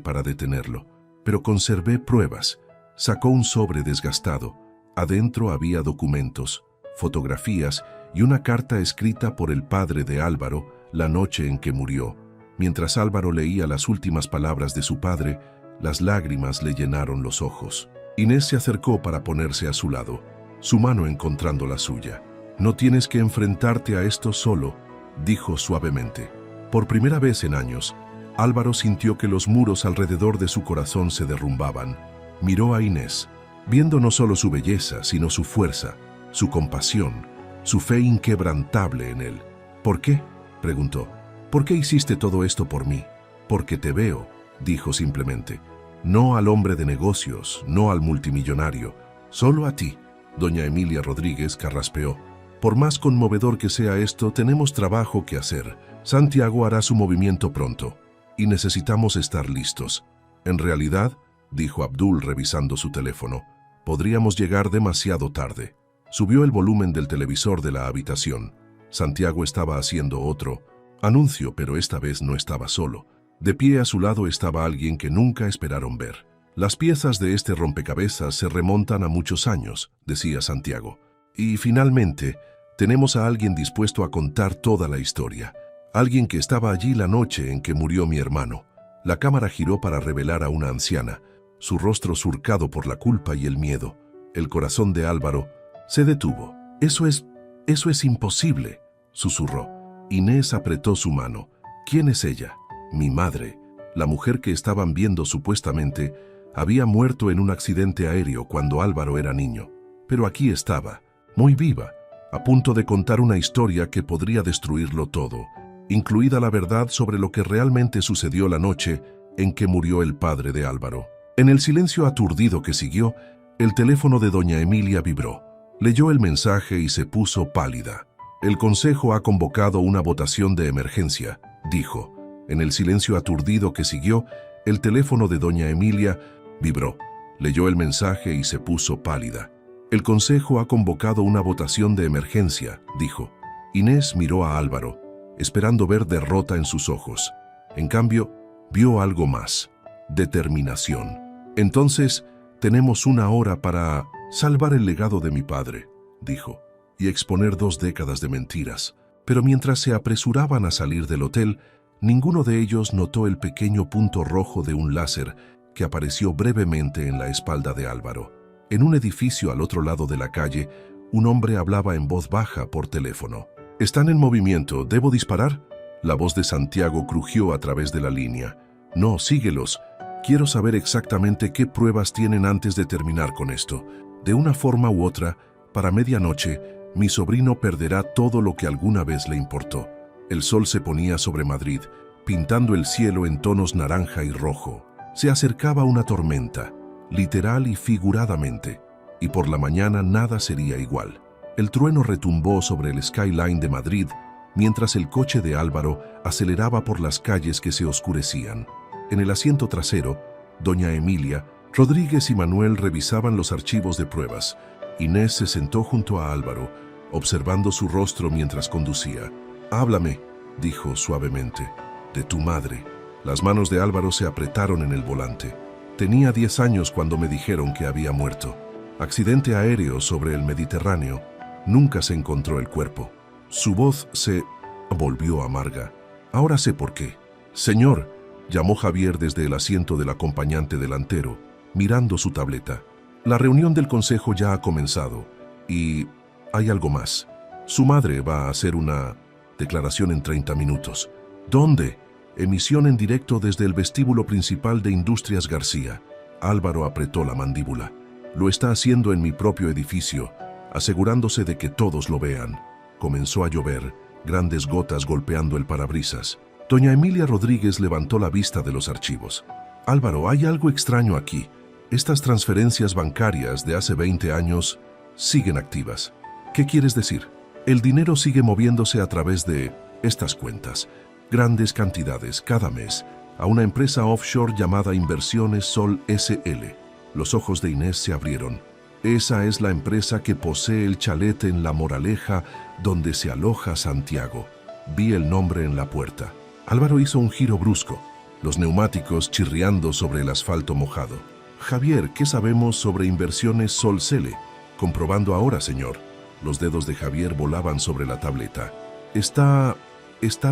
para detenerlo, pero conservé pruebas». Sacó un sobre desgastado. Adentro había documentos, fotografías y una carta escrita por el padre de Álvaro la noche en que murió. Mientras Álvaro leía las últimas palabras de su padre, las lágrimas le llenaron los ojos. Inés se acercó para ponerse a su lado, su mano encontrando la suya. «No tienes que enfrentarte a esto solo», dijo suavemente. Por primera vez en años, Álvaro sintió que los muros alrededor de su corazón se derrumbaban. Miró a Inés, viendo no solo su belleza, sino su fuerza, su compasión, su fe inquebrantable en él. ¿Por qué?, preguntó. ¿Por qué hiciste todo esto por mí? Porque te veo, dijo simplemente. No al hombre de negocios, no al multimillonario, solo a ti. Doña Emilia Rodríguez carraspeó. Por más conmovedor que sea esto, tenemos trabajo que hacer. Santiago hará su movimiento pronto, y necesitamos estar listos. En realidad, dijo Abdul revisando su teléfono, podríamos llegar demasiado tarde. Subió el volumen del televisor de la habitación. Santiago estaba haciendo otro anuncio, pero esta vez no estaba solo. De pie a su lado estaba alguien que nunca esperaron ver. Las piezas de este rompecabezas se remontan a muchos años, decía Santiago. Y finalmente, tenemos a alguien dispuesto a contar toda la historia. Alguien que estaba allí la noche en que murió mi hermano. La cámara giró para revelar a una anciana, su rostro surcado por la culpa y el miedo. El corazón de Álvaro se detuvo. Eso es imposible, susurró. Inés apretó su mano. ¿Quién es ella? Mi madre. La mujer que estaban viendo supuestamente había muerto en un accidente aéreo cuando Álvaro era niño. Pero aquí estaba, muy viva, a punto de contar una historia que podría destruirlo todo, incluida la verdad sobre lo que realmente sucedió la noche en que murió el padre de Álvaro. En el silencio aturdido que siguió, el teléfono de doña Emilia vibró. Leyó el mensaje y se puso pálida. El consejo ha convocado una votación de emergencia, dijo. En el silencio aturdido que siguió, el teléfono de doña Emilia vibró. Leyó el mensaje y se puso pálida. El consejo ha convocado una votación de emergencia, dijo. Inés miró a Álvaro, esperando ver derrota en sus ojos. En cambio, vio algo más: determinación. Entonces, tenemos 1 hora para salvar el legado de mi padre, dijo, y exponer 2 décadas de mentiras. Pero mientras se apresuraban a salir del hotel, ninguno de ellos notó el pequeño punto rojo de un láser que apareció brevemente en la espalda de Álvaro. En un edificio al otro lado de la calle, un hombre hablaba en voz baja por teléfono. «¿Están en movimiento? ¿Debo disparar?» La voz de Santiago crujió a través de la línea. «No, síguelos. Quiero saber exactamente qué pruebas tienen antes de terminar con esto. De una forma u otra, para medianoche, mi sobrino perderá todo lo que alguna vez le importó». El sol se ponía sobre Madrid, pintando el cielo en tonos naranja y rojo. Se acercaba una tormenta, literal y figuradamente, y por la mañana nada sería igual. El trueno retumbó sobre el skyline de Madrid, mientras el coche de Álvaro aceleraba por las calles que se oscurecían. En el asiento trasero, doña Emilia, Rodríguez y Manuel revisaban los archivos de pruebas. Inés se sentó junto a Álvaro, observando su rostro mientras conducía. «Háblame», dijo suavemente, «de tu madre». Las manos de Álvaro se apretaron en el volante. Tenía 10 años cuando me dijeron que había muerto. Accidente aéreo sobre el Mediterráneo. Nunca se encontró el cuerpo. Su voz se volvió amarga. «Ahora sé por qué». «Señor», llamó Javier desde el asiento del acompañante delantero, mirando su tableta. «La reunión del consejo ya ha comenzado. Y hay algo más. Su madre va a hacer una declaración en 30 minutos. ¿Dónde?» «Emisión en directo desde el vestíbulo principal de Industrias García». Álvaro apretó la mandíbula. «Lo está haciendo en mi propio edificio, asegurándose de que todos lo vean». Comenzó a llover, grandes gotas golpeando el parabrisas. Doña Emilia Rodríguez levantó la vista de los archivos. «Álvaro, hay algo extraño aquí. Estas transferencias bancarias de hace 20 años siguen activas». «¿Qué quieres decir?» «El dinero sigue moviéndose a través de estas cuentas. Grandes cantidades cada mes, a una empresa offshore llamada Inversiones Sol SL». Los ojos de Inés se abrieron. «Esa es la empresa que posee el chalet en La Moraleja, donde se aloja Santiago». Vi el nombre en la puerta. Álvaro hizo un giro brusco, los neumáticos chirriando sobre el asfalto mojado. «Javier, ¿qué sabemos sobre Inversiones Sol SL?» «Comprobando ahora, señor». Los dedos de Javier volaban sobre la tableta. Está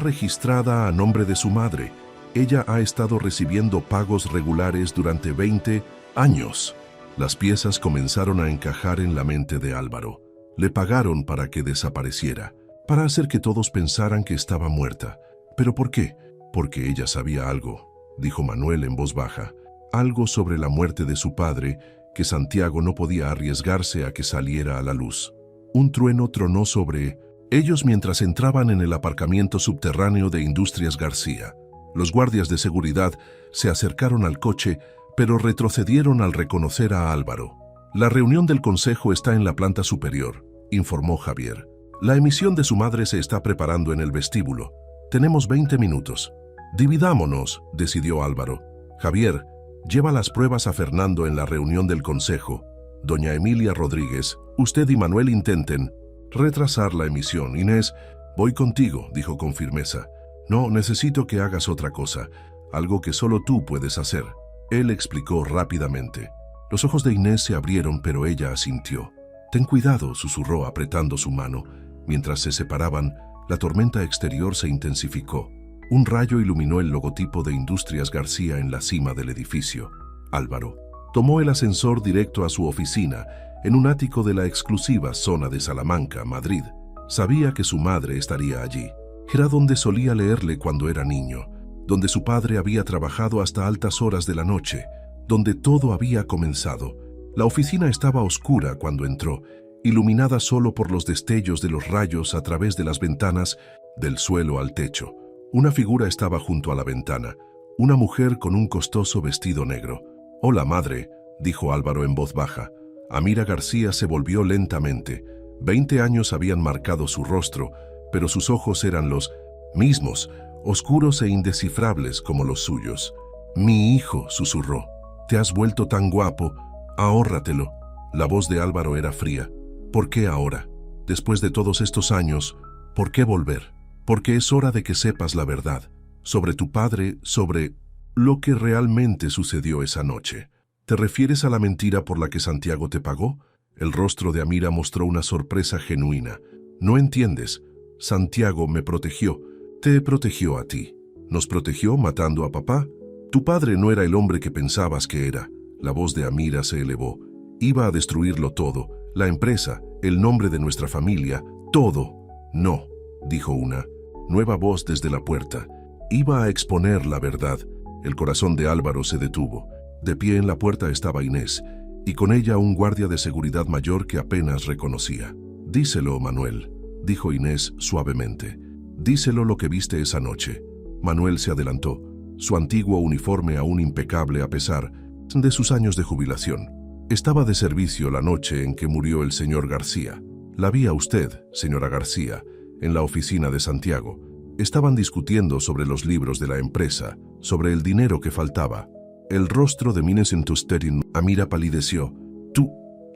registrada a nombre de su madre. Ella ha estado recibiendo pagos regulares durante 20 años. Las piezas comenzaron a encajar en la mente de Álvaro. Le pagaron para que desapareciera, para hacer que todos pensaran que estaba muerta. ¿Pero por qué? Porque ella sabía algo, dijo Manuel en voz baja, algo sobre la muerte de su padre que Santiago no podía arriesgarse a que saliera a la luz. Un trueno tronó sobre ellos mientras entraban en el aparcamiento subterráneo de Industrias García. Los guardias de seguridad se acercaron al coche, pero retrocedieron al reconocer a Álvaro. La reunión del consejo está en la planta superior, informó Javier. La emisión de su madre se está preparando en el vestíbulo. Tenemos 20 minutos. Dividámonos, decidió Álvaro. Javier, lleva las pruebas a Fernando en la reunión del consejo. Doña Emilia Rodríguez, usted y Manuel intenten retrasar la emisión. Inés, voy contigo, dijo con firmeza. No, necesito que hagas otra cosa, algo que solo tú puedes hacer. Él explicó rápidamente. Los ojos de Inés se abrieron, pero ella asintió. Ten cuidado, susurró apretando su mano. Mientras se separaban, la tormenta exterior se intensificó. Un rayo iluminó el logotipo de Industrias García en la cima del edificio. Álvaro tomó el ascensor directo a su oficina, en un ático de la exclusiva zona de Salamanca, Madrid. Sabía que su madre estaría allí. Era donde solía leerle cuando era niño, donde su padre había trabajado hasta altas horas de la noche, donde todo había comenzado. La oficina estaba oscura cuando entró, iluminada solo por los destellos de los rayos a través de las ventanas, del suelo al techo. Una figura estaba junto a la ventana, una mujer con un costoso vestido negro. «Hola, madre», dijo Álvaro en voz baja. Amira García se volvió lentamente. 20 años habían marcado su rostro, pero sus ojos eran los mismos, oscuros e indescifrables como los suyos. «Mi hijo», susurró, «te has vuelto tan guapo, ahórratelo». La voz de Álvaro era fría. «¿Por qué ahora? Después de todos estos años, ¿por qué volver? Porque es hora de que sepas la verdad, sobre tu padre, sobre lo que realmente sucedió esa noche. ¿Te refieres a la mentira por la que Santiago te pagó?» El rostro de Amira mostró una sorpresa genuina. «No entiendes. Santiago me protegió. Te protegió a ti. ¿Nos protegió matando a papá? Tu padre no era el hombre que pensabas que era». La voz de Amira se elevó. «Iba a destruirlo todo. La empresa, el nombre de nuestra familia, todo». «No», dijo una nueva voz desde la puerta. «Iba a exponer la verdad». El corazón de Álvaro se detuvo. De pie en la puerta estaba Inés, y con ella un guardia de seguridad mayor que apenas reconocía. «Díselo, Manuel», dijo Inés suavemente. «Díselo lo que viste esa noche». Manuel se adelantó, su antiguo uniforme aún impecable a pesar de sus años de jubilación. «Estaba de servicio la noche en que murió el señor García. La vi a usted, señora García, en la oficina de Santiago. Estaban discutiendo sobre los libros de la empresa, sobre el dinero que faltaba». El rostro de Millicent Tusterin, Amira palideció. ¿Tú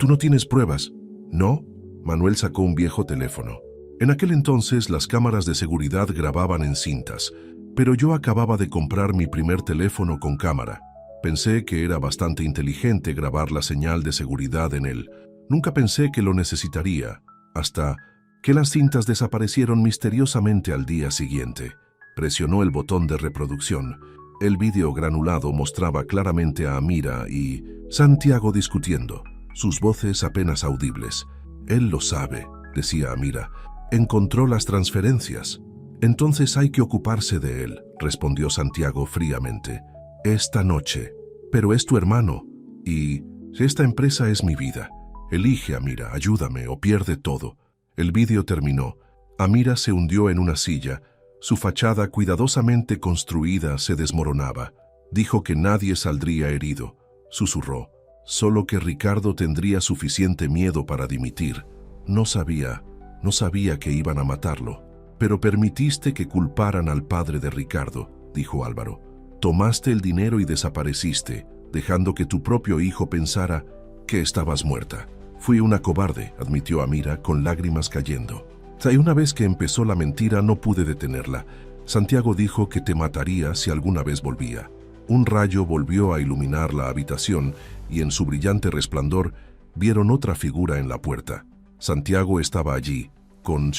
no tienes pruebas?» «No». Manuel sacó un viejo teléfono. En aquel entonces las cámaras de seguridad grababan en cintas, pero yo acababa de comprar mi primer teléfono con cámara. Pensé que era bastante inteligente grabar la señal de seguridad en él. Nunca pensé que lo necesitaría, hasta que las cintas desaparecieron misteriosamente al día siguiente. Presionó el botón de reproducción. El vídeo granulado mostraba claramente a Amira y Santiago discutiendo, sus voces apenas audibles. «Él lo sabe», decía Amira. «Encontró las transferencias». «Entonces hay que ocuparse de él», respondió Santiago fríamente. «Esta noche. Pero es tu hermano. Y esta empresa es mi vida. Elige, Amira, ayúdame o pierde todo». El vídeo terminó. Amira se hundió en una silla. Su fachada cuidadosamente construida se desmoronaba. Dijo que nadie saldría herido. Susurró. Solo que Ricardo tendría suficiente miedo para dimitir. No sabía que iban a matarlo. «Pero permitiste que culparan al padre de Ricardo», dijo Álvaro. «Tomaste el dinero y desapareciste, dejando que tu propio hijo pensara que estabas muerta». «Fui una cobarde», admitió Amira con lágrimas cayendo. «Y una vez que empezó la mentira no pude detenerla. Santiago dijo que te mataría si alguna vez volvía». Un rayo volvió a iluminar la habitación y en su brillante resplandor vieron otra figura en la puerta. Santiago estaba allí, con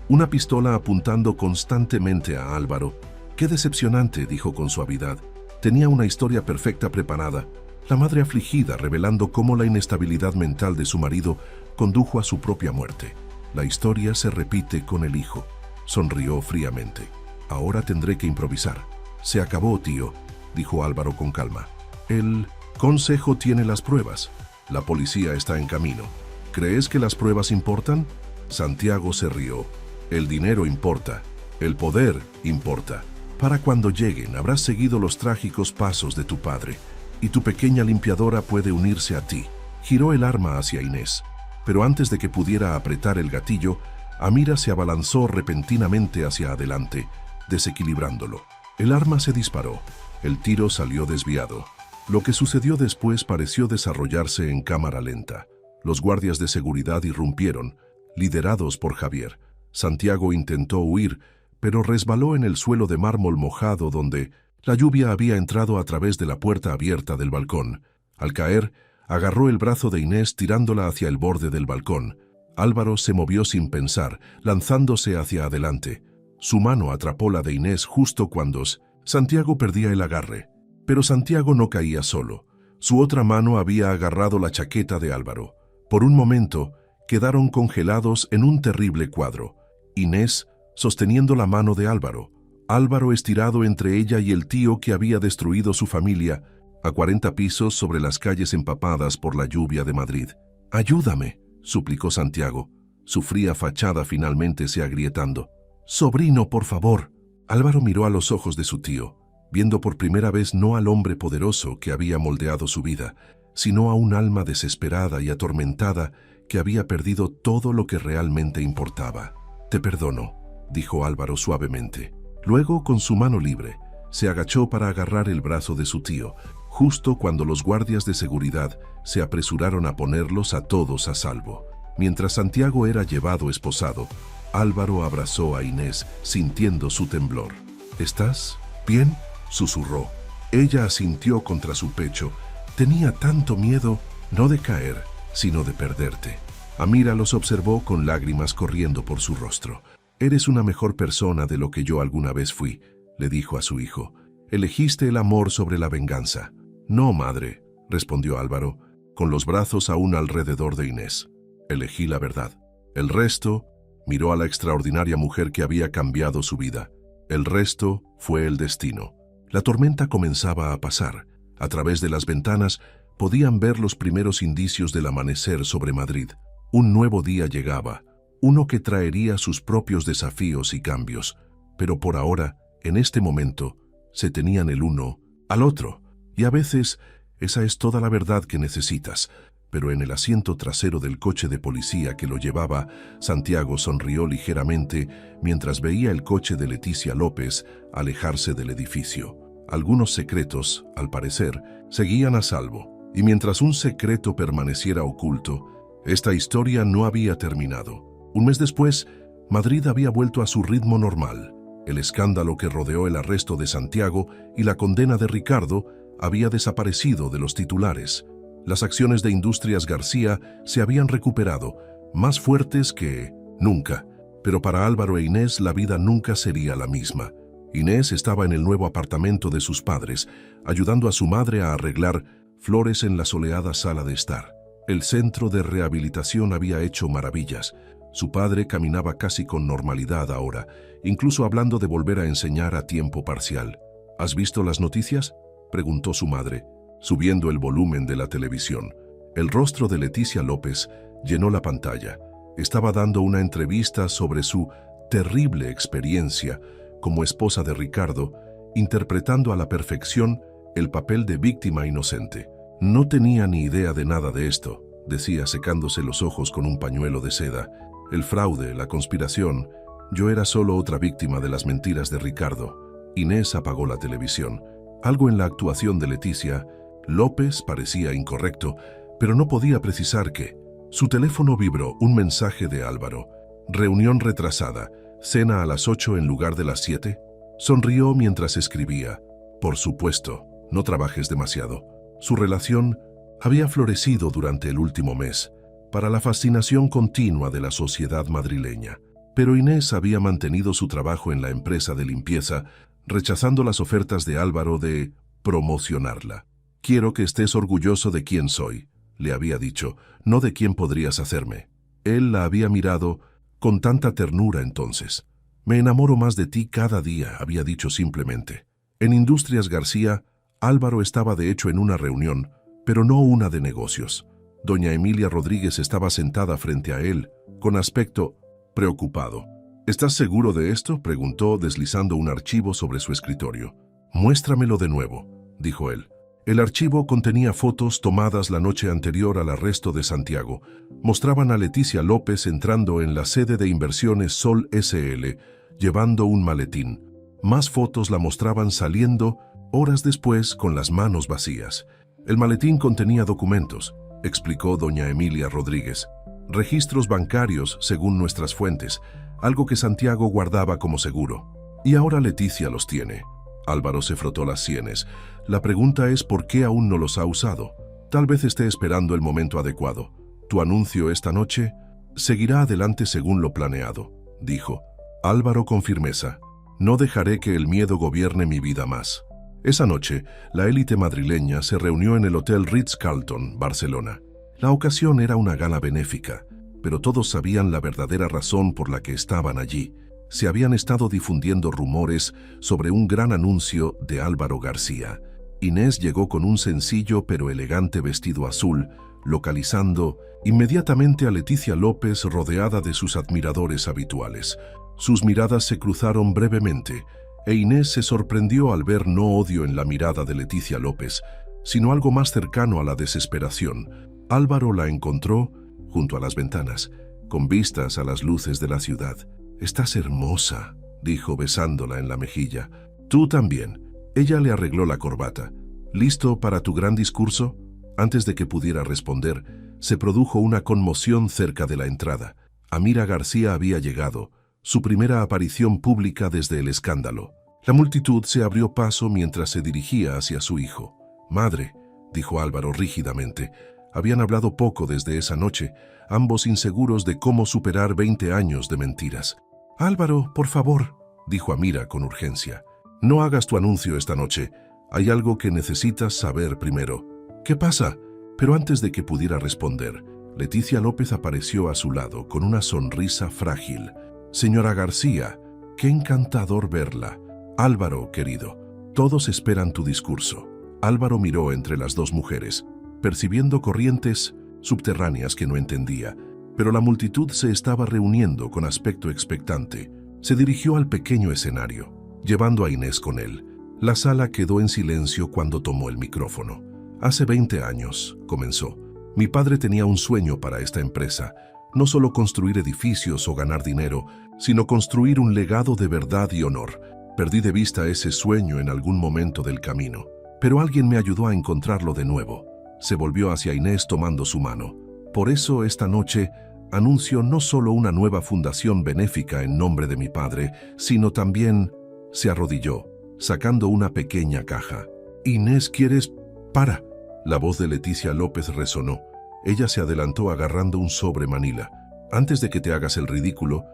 una pistola apuntando constantemente a Álvaro. «Qué decepcionante», dijo con suavidad. «Tenía una historia perfecta preparada». La madre afligida revelando cómo la inestabilidad mental de su marido condujo a su propia muerte. «La historia se repite con el hijo», sonrió fríamente. Ahora tendré que improvisar. Se acabó, tío, dijo Álvaro con calma. El consejo tiene las pruebas. La policía está en camino. ¿Crees que las pruebas importan? Santiago se rió. El dinero importa. El poder importa. Para cuando lleguen, habrás seguido los trágicos pasos de tu padre, y tu pequeña limpiadora puede unirse a ti. Giró el arma hacia Inés, pero antes de que pudiera apretar el gatillo, Amira se abalanzó repentinamente hacia adelante, desequilibrándolo. El arma se disparó. El tiro salió desviado. Lo que sucedió después pareció desarrollarse en cámara lenta. Los guardias de seguridad irrumpieron, liderados por Javier. Santiago intentó huir, pero resbaló en el suelo de mármol mojado donde la lluvia había entrado a través de la puerta abierta del balcón. Al caer, agarró el brazo de Inés tirándola hacia el borde del balcón. Álvaro se movió sin pensar, lanzándose hacia adelante. Su mano atrapó la de Inés justo cuando Santiago perdía el agarre. Pero Santiago no caía solo. Su otra mano había agarrado la chaqueta de Álvaro. Por un momento, quedaron congelados en un terrible cuadro. Inés sosteniendo la mano de Álvaro. Álvaro estirado entre ella y el tío que había destruido su familia, a 40 pisos sobre las calles empapadas por la lluvia de Madrid. «Ayúdame», suplicó Santiago. Su fría fachada finalmente se agrietando. «Sobrino, por favor». Álvaro miró a los ojos de su tío, viendo por primera vez no al hombre poderoso que había moldeado su vida, sino a un alma desesperada y atormentada que había perdido todo lo que realmente importaba. «Te perdono», dijo Álvaro suavemente. Luego, con su mano libre, se agachó para agarrar el brazo de su tío, justo cuando los guardias de seguridad se apresuraron a ponerlos a todos a salvo. Mientras Santiago era llevado esposado, Álvaro abrazó a Inés, sintiendo su temblor. «¿Estás bien?», susurró. Ella asintió contra su pecho. Tenía tanto miedo, no de caer, sino de perderte. Amira los observó con lágrimas corriendo por su rostro. «Eres una mejor persona de lo que yo alguna vez fui», le dijo a su hijo. «Elegiste el amor sobre la venganza». «No, madre», respondió Álvaro, con los brazos aún alrededor de Inés. «Elegí la verdad. El resto», miró a la extraordinaria mujer que había cambiado su vida. «El resto fue el destino». La tormenta comenzaba a pasar. A través de las ventanas podían ver los primeros indicios del amanecer sobre Madrid. Un nuevo día llegaba, uno que traería sus propios desafíos y cambios. Pero por ahora, en este momento, se tenían el uno al otro. Y a veces, esa es toda la verdad que necesitas. Pero en el asiento trasero del coche de policía que lo llevaba, Santiago sonrió ligeramente mientras veía el coche de Leticia López alejarse del edificio. Algunos secretos, al parecer, seguían a salvo. Y mientras un secreto permaneciera oculto, esta historia no había terminado. Un mes después, Madrid había vuelto a su ritmo normal. El escándalo que rodeó el arresto de Santiago y la condena de Ricardo había desaparecido de los titulares. Las acciones de Industrias García se habían recuperado, más fuertes que nunca. Pero para Álvaro e Inés la vida nunca sería la misma. Inés estaba en el nuevo apartamento de sus padres, ayudando a su madre a arreglar flores en la soleada sala de estar. El centro de rehabilitación había hecho maravillas. Su padre caminaba casi con normalidad ahora, incluso hablando de volver a enseñar a tiempo parcial. «¿Has visto las noticias?», preguntó su madre, subiendo el volumen de la televisión. El rostro de Leticia López llenó la pantalla. Estaba dando una entrevista sobre su terrible experiencia como esposa de Ricardo, interpretando a la perfección el papel de víctima inocente. «No tenía ni idea de nada de esto», decía secándose los ojos con un pañuelo de seda. «El fraude, la conspiración, yo era solo otra víctima de las mentiras de Ricardo». Inés apagó la televisión. Algo en la actuación de Leticia López parecía incorrecto, pero no podía precisar qué. Su teléfono vibró, un mensaje de Álvaro. «Reunión retrasada. ¿Cena a las 8 en lugar de las 7? Sonrió mientras escribía. «Por supuesto, no trabajes demasiado». Su relación había florecido durante el último mes, para la fascinación continua de la sociedad madrileña. Pero Inés había mantenido su trabajo en la empresa de limpieza, rechazando las ofertas de Álvaro de promocionarla. «Quiero que estés orgulloso de quién soy», le había dicho, «no de quién podrías hacerme». Él la había mirado con tanta ternura entonces. Me enamoro más de ti cada día, había dicho simplemente. En Industrias García, Álvaro estaba de hecho en una reunión, pero no una de negocios. Doña Emilia Rodríguez estaba sentada frente a él, con aspecto preocupado. ¿Estás seguro de esto?, preguntó, deslizando un archivo sobre su escritorio. Muéstramelo de nuevo, dijo él. El archivo contenía fotos tomadas la noche anterior al arresto de Santiago. Mostraban a Leticia López entrando en la sede de inversiones Sol SL, llevando un maletín. Más fotos la mostraban saliendo horas después con las manos vacías. El maletín contenía documentos, explicó doña Emilia Rodríguez. Registros bancarios, según nuestras fuentes, algo que Santiago guardaba como seguro. Y ahora Leticia los tiene. Álvaro se frotó las sienes. La pregunta es por qué aún no los ha usado. Tal vez esté esperando el momento adecuado. Tu anuncio esta noche seguirá adelante según lo planeado, dijo Álvaro con firmeza. No dejaré que el miedo gobierne mi vida más. Esa noche, la élite madrileña se reunió en el Hotel Ritz-Carlton, Barcelona. La ocasión era una gala benéfica, pero todos sabían la verdadera razón por la que estaban allí. Se habían estado difundiendo rumores sobre un gran anuncio de Álvaro García. Inés llegó con un sencillo pero elegante vestido azul, localizando inmediatamente a Leticia López rodeada de sus admiradores habituales. Sus miradas se cruzaron brevemente, e Inés se sorprendió al ver no odio en la mirada de Leticia López, sino algo más cercano a la desesperación. Álvaro la encontró junto a las ventanas, con vistas a las luces de la ciudad. «Estás hermosa», dijo besándola en la mejilla. «Tú también». Ella le arregló la corbata. «¿Listo para tu gran discurso?». Antes de que pudiera responder, se produjo una conmoción cerca de la entrada. Amira García había llegado, su primera aparición pública desde el escándalo. La multitud se abrió paso mientras se dirigía hacia su hijo. «Madre», dijo Álvaro rígidamente. Habían hablado poco desde esa noche, ambos inseguros de cómo superar 20 años de mentiras. «Álvaro, por favor», dijo Amira con urgencia. «No hagas tu anuncio esta noche. Hay algo que necesitas saber primero». «¿Qué pasa?». Pero antes de que pudiera responder, Leticia López apareció a su lado con una sonrisa frágil. «Señora García, qué encantador verla. Álvaro, querido, todos esperan tu discurso». Álvaro miró entre las dos mujeres, percibiendo corrientes subterráneas que no entendía, pero la multitud se estaba reuniendo con aspecto expectante. Se dirigió al pequeño escenario, llevando a Inés con él. La sala quedó en silencio cuando tomó el micrófono. «Hace 20 años», comenzó, «mi padre tenía un sueño para esta empresa, no solo construir edificios o ganar dinero, sino construir un legado de verdad y honor. Perdí de vista ese sueño en algún momento del camino, pero alguien me ayudó a encontrarlo de nuevo». Se volvió hacia Inés tomando su mano. «Por eso esta noche anuncio no solo una nueva fundación benéfica en nombre de mi padre, sino también…». Se arrodilló, sacando una pequeña caja. «Inés, ¿quieres…? ¡Para!». La voz de Leticia López resonó. Ella se adelantó agarrando un sobre manila. «Antes de que te hagas el ridículo,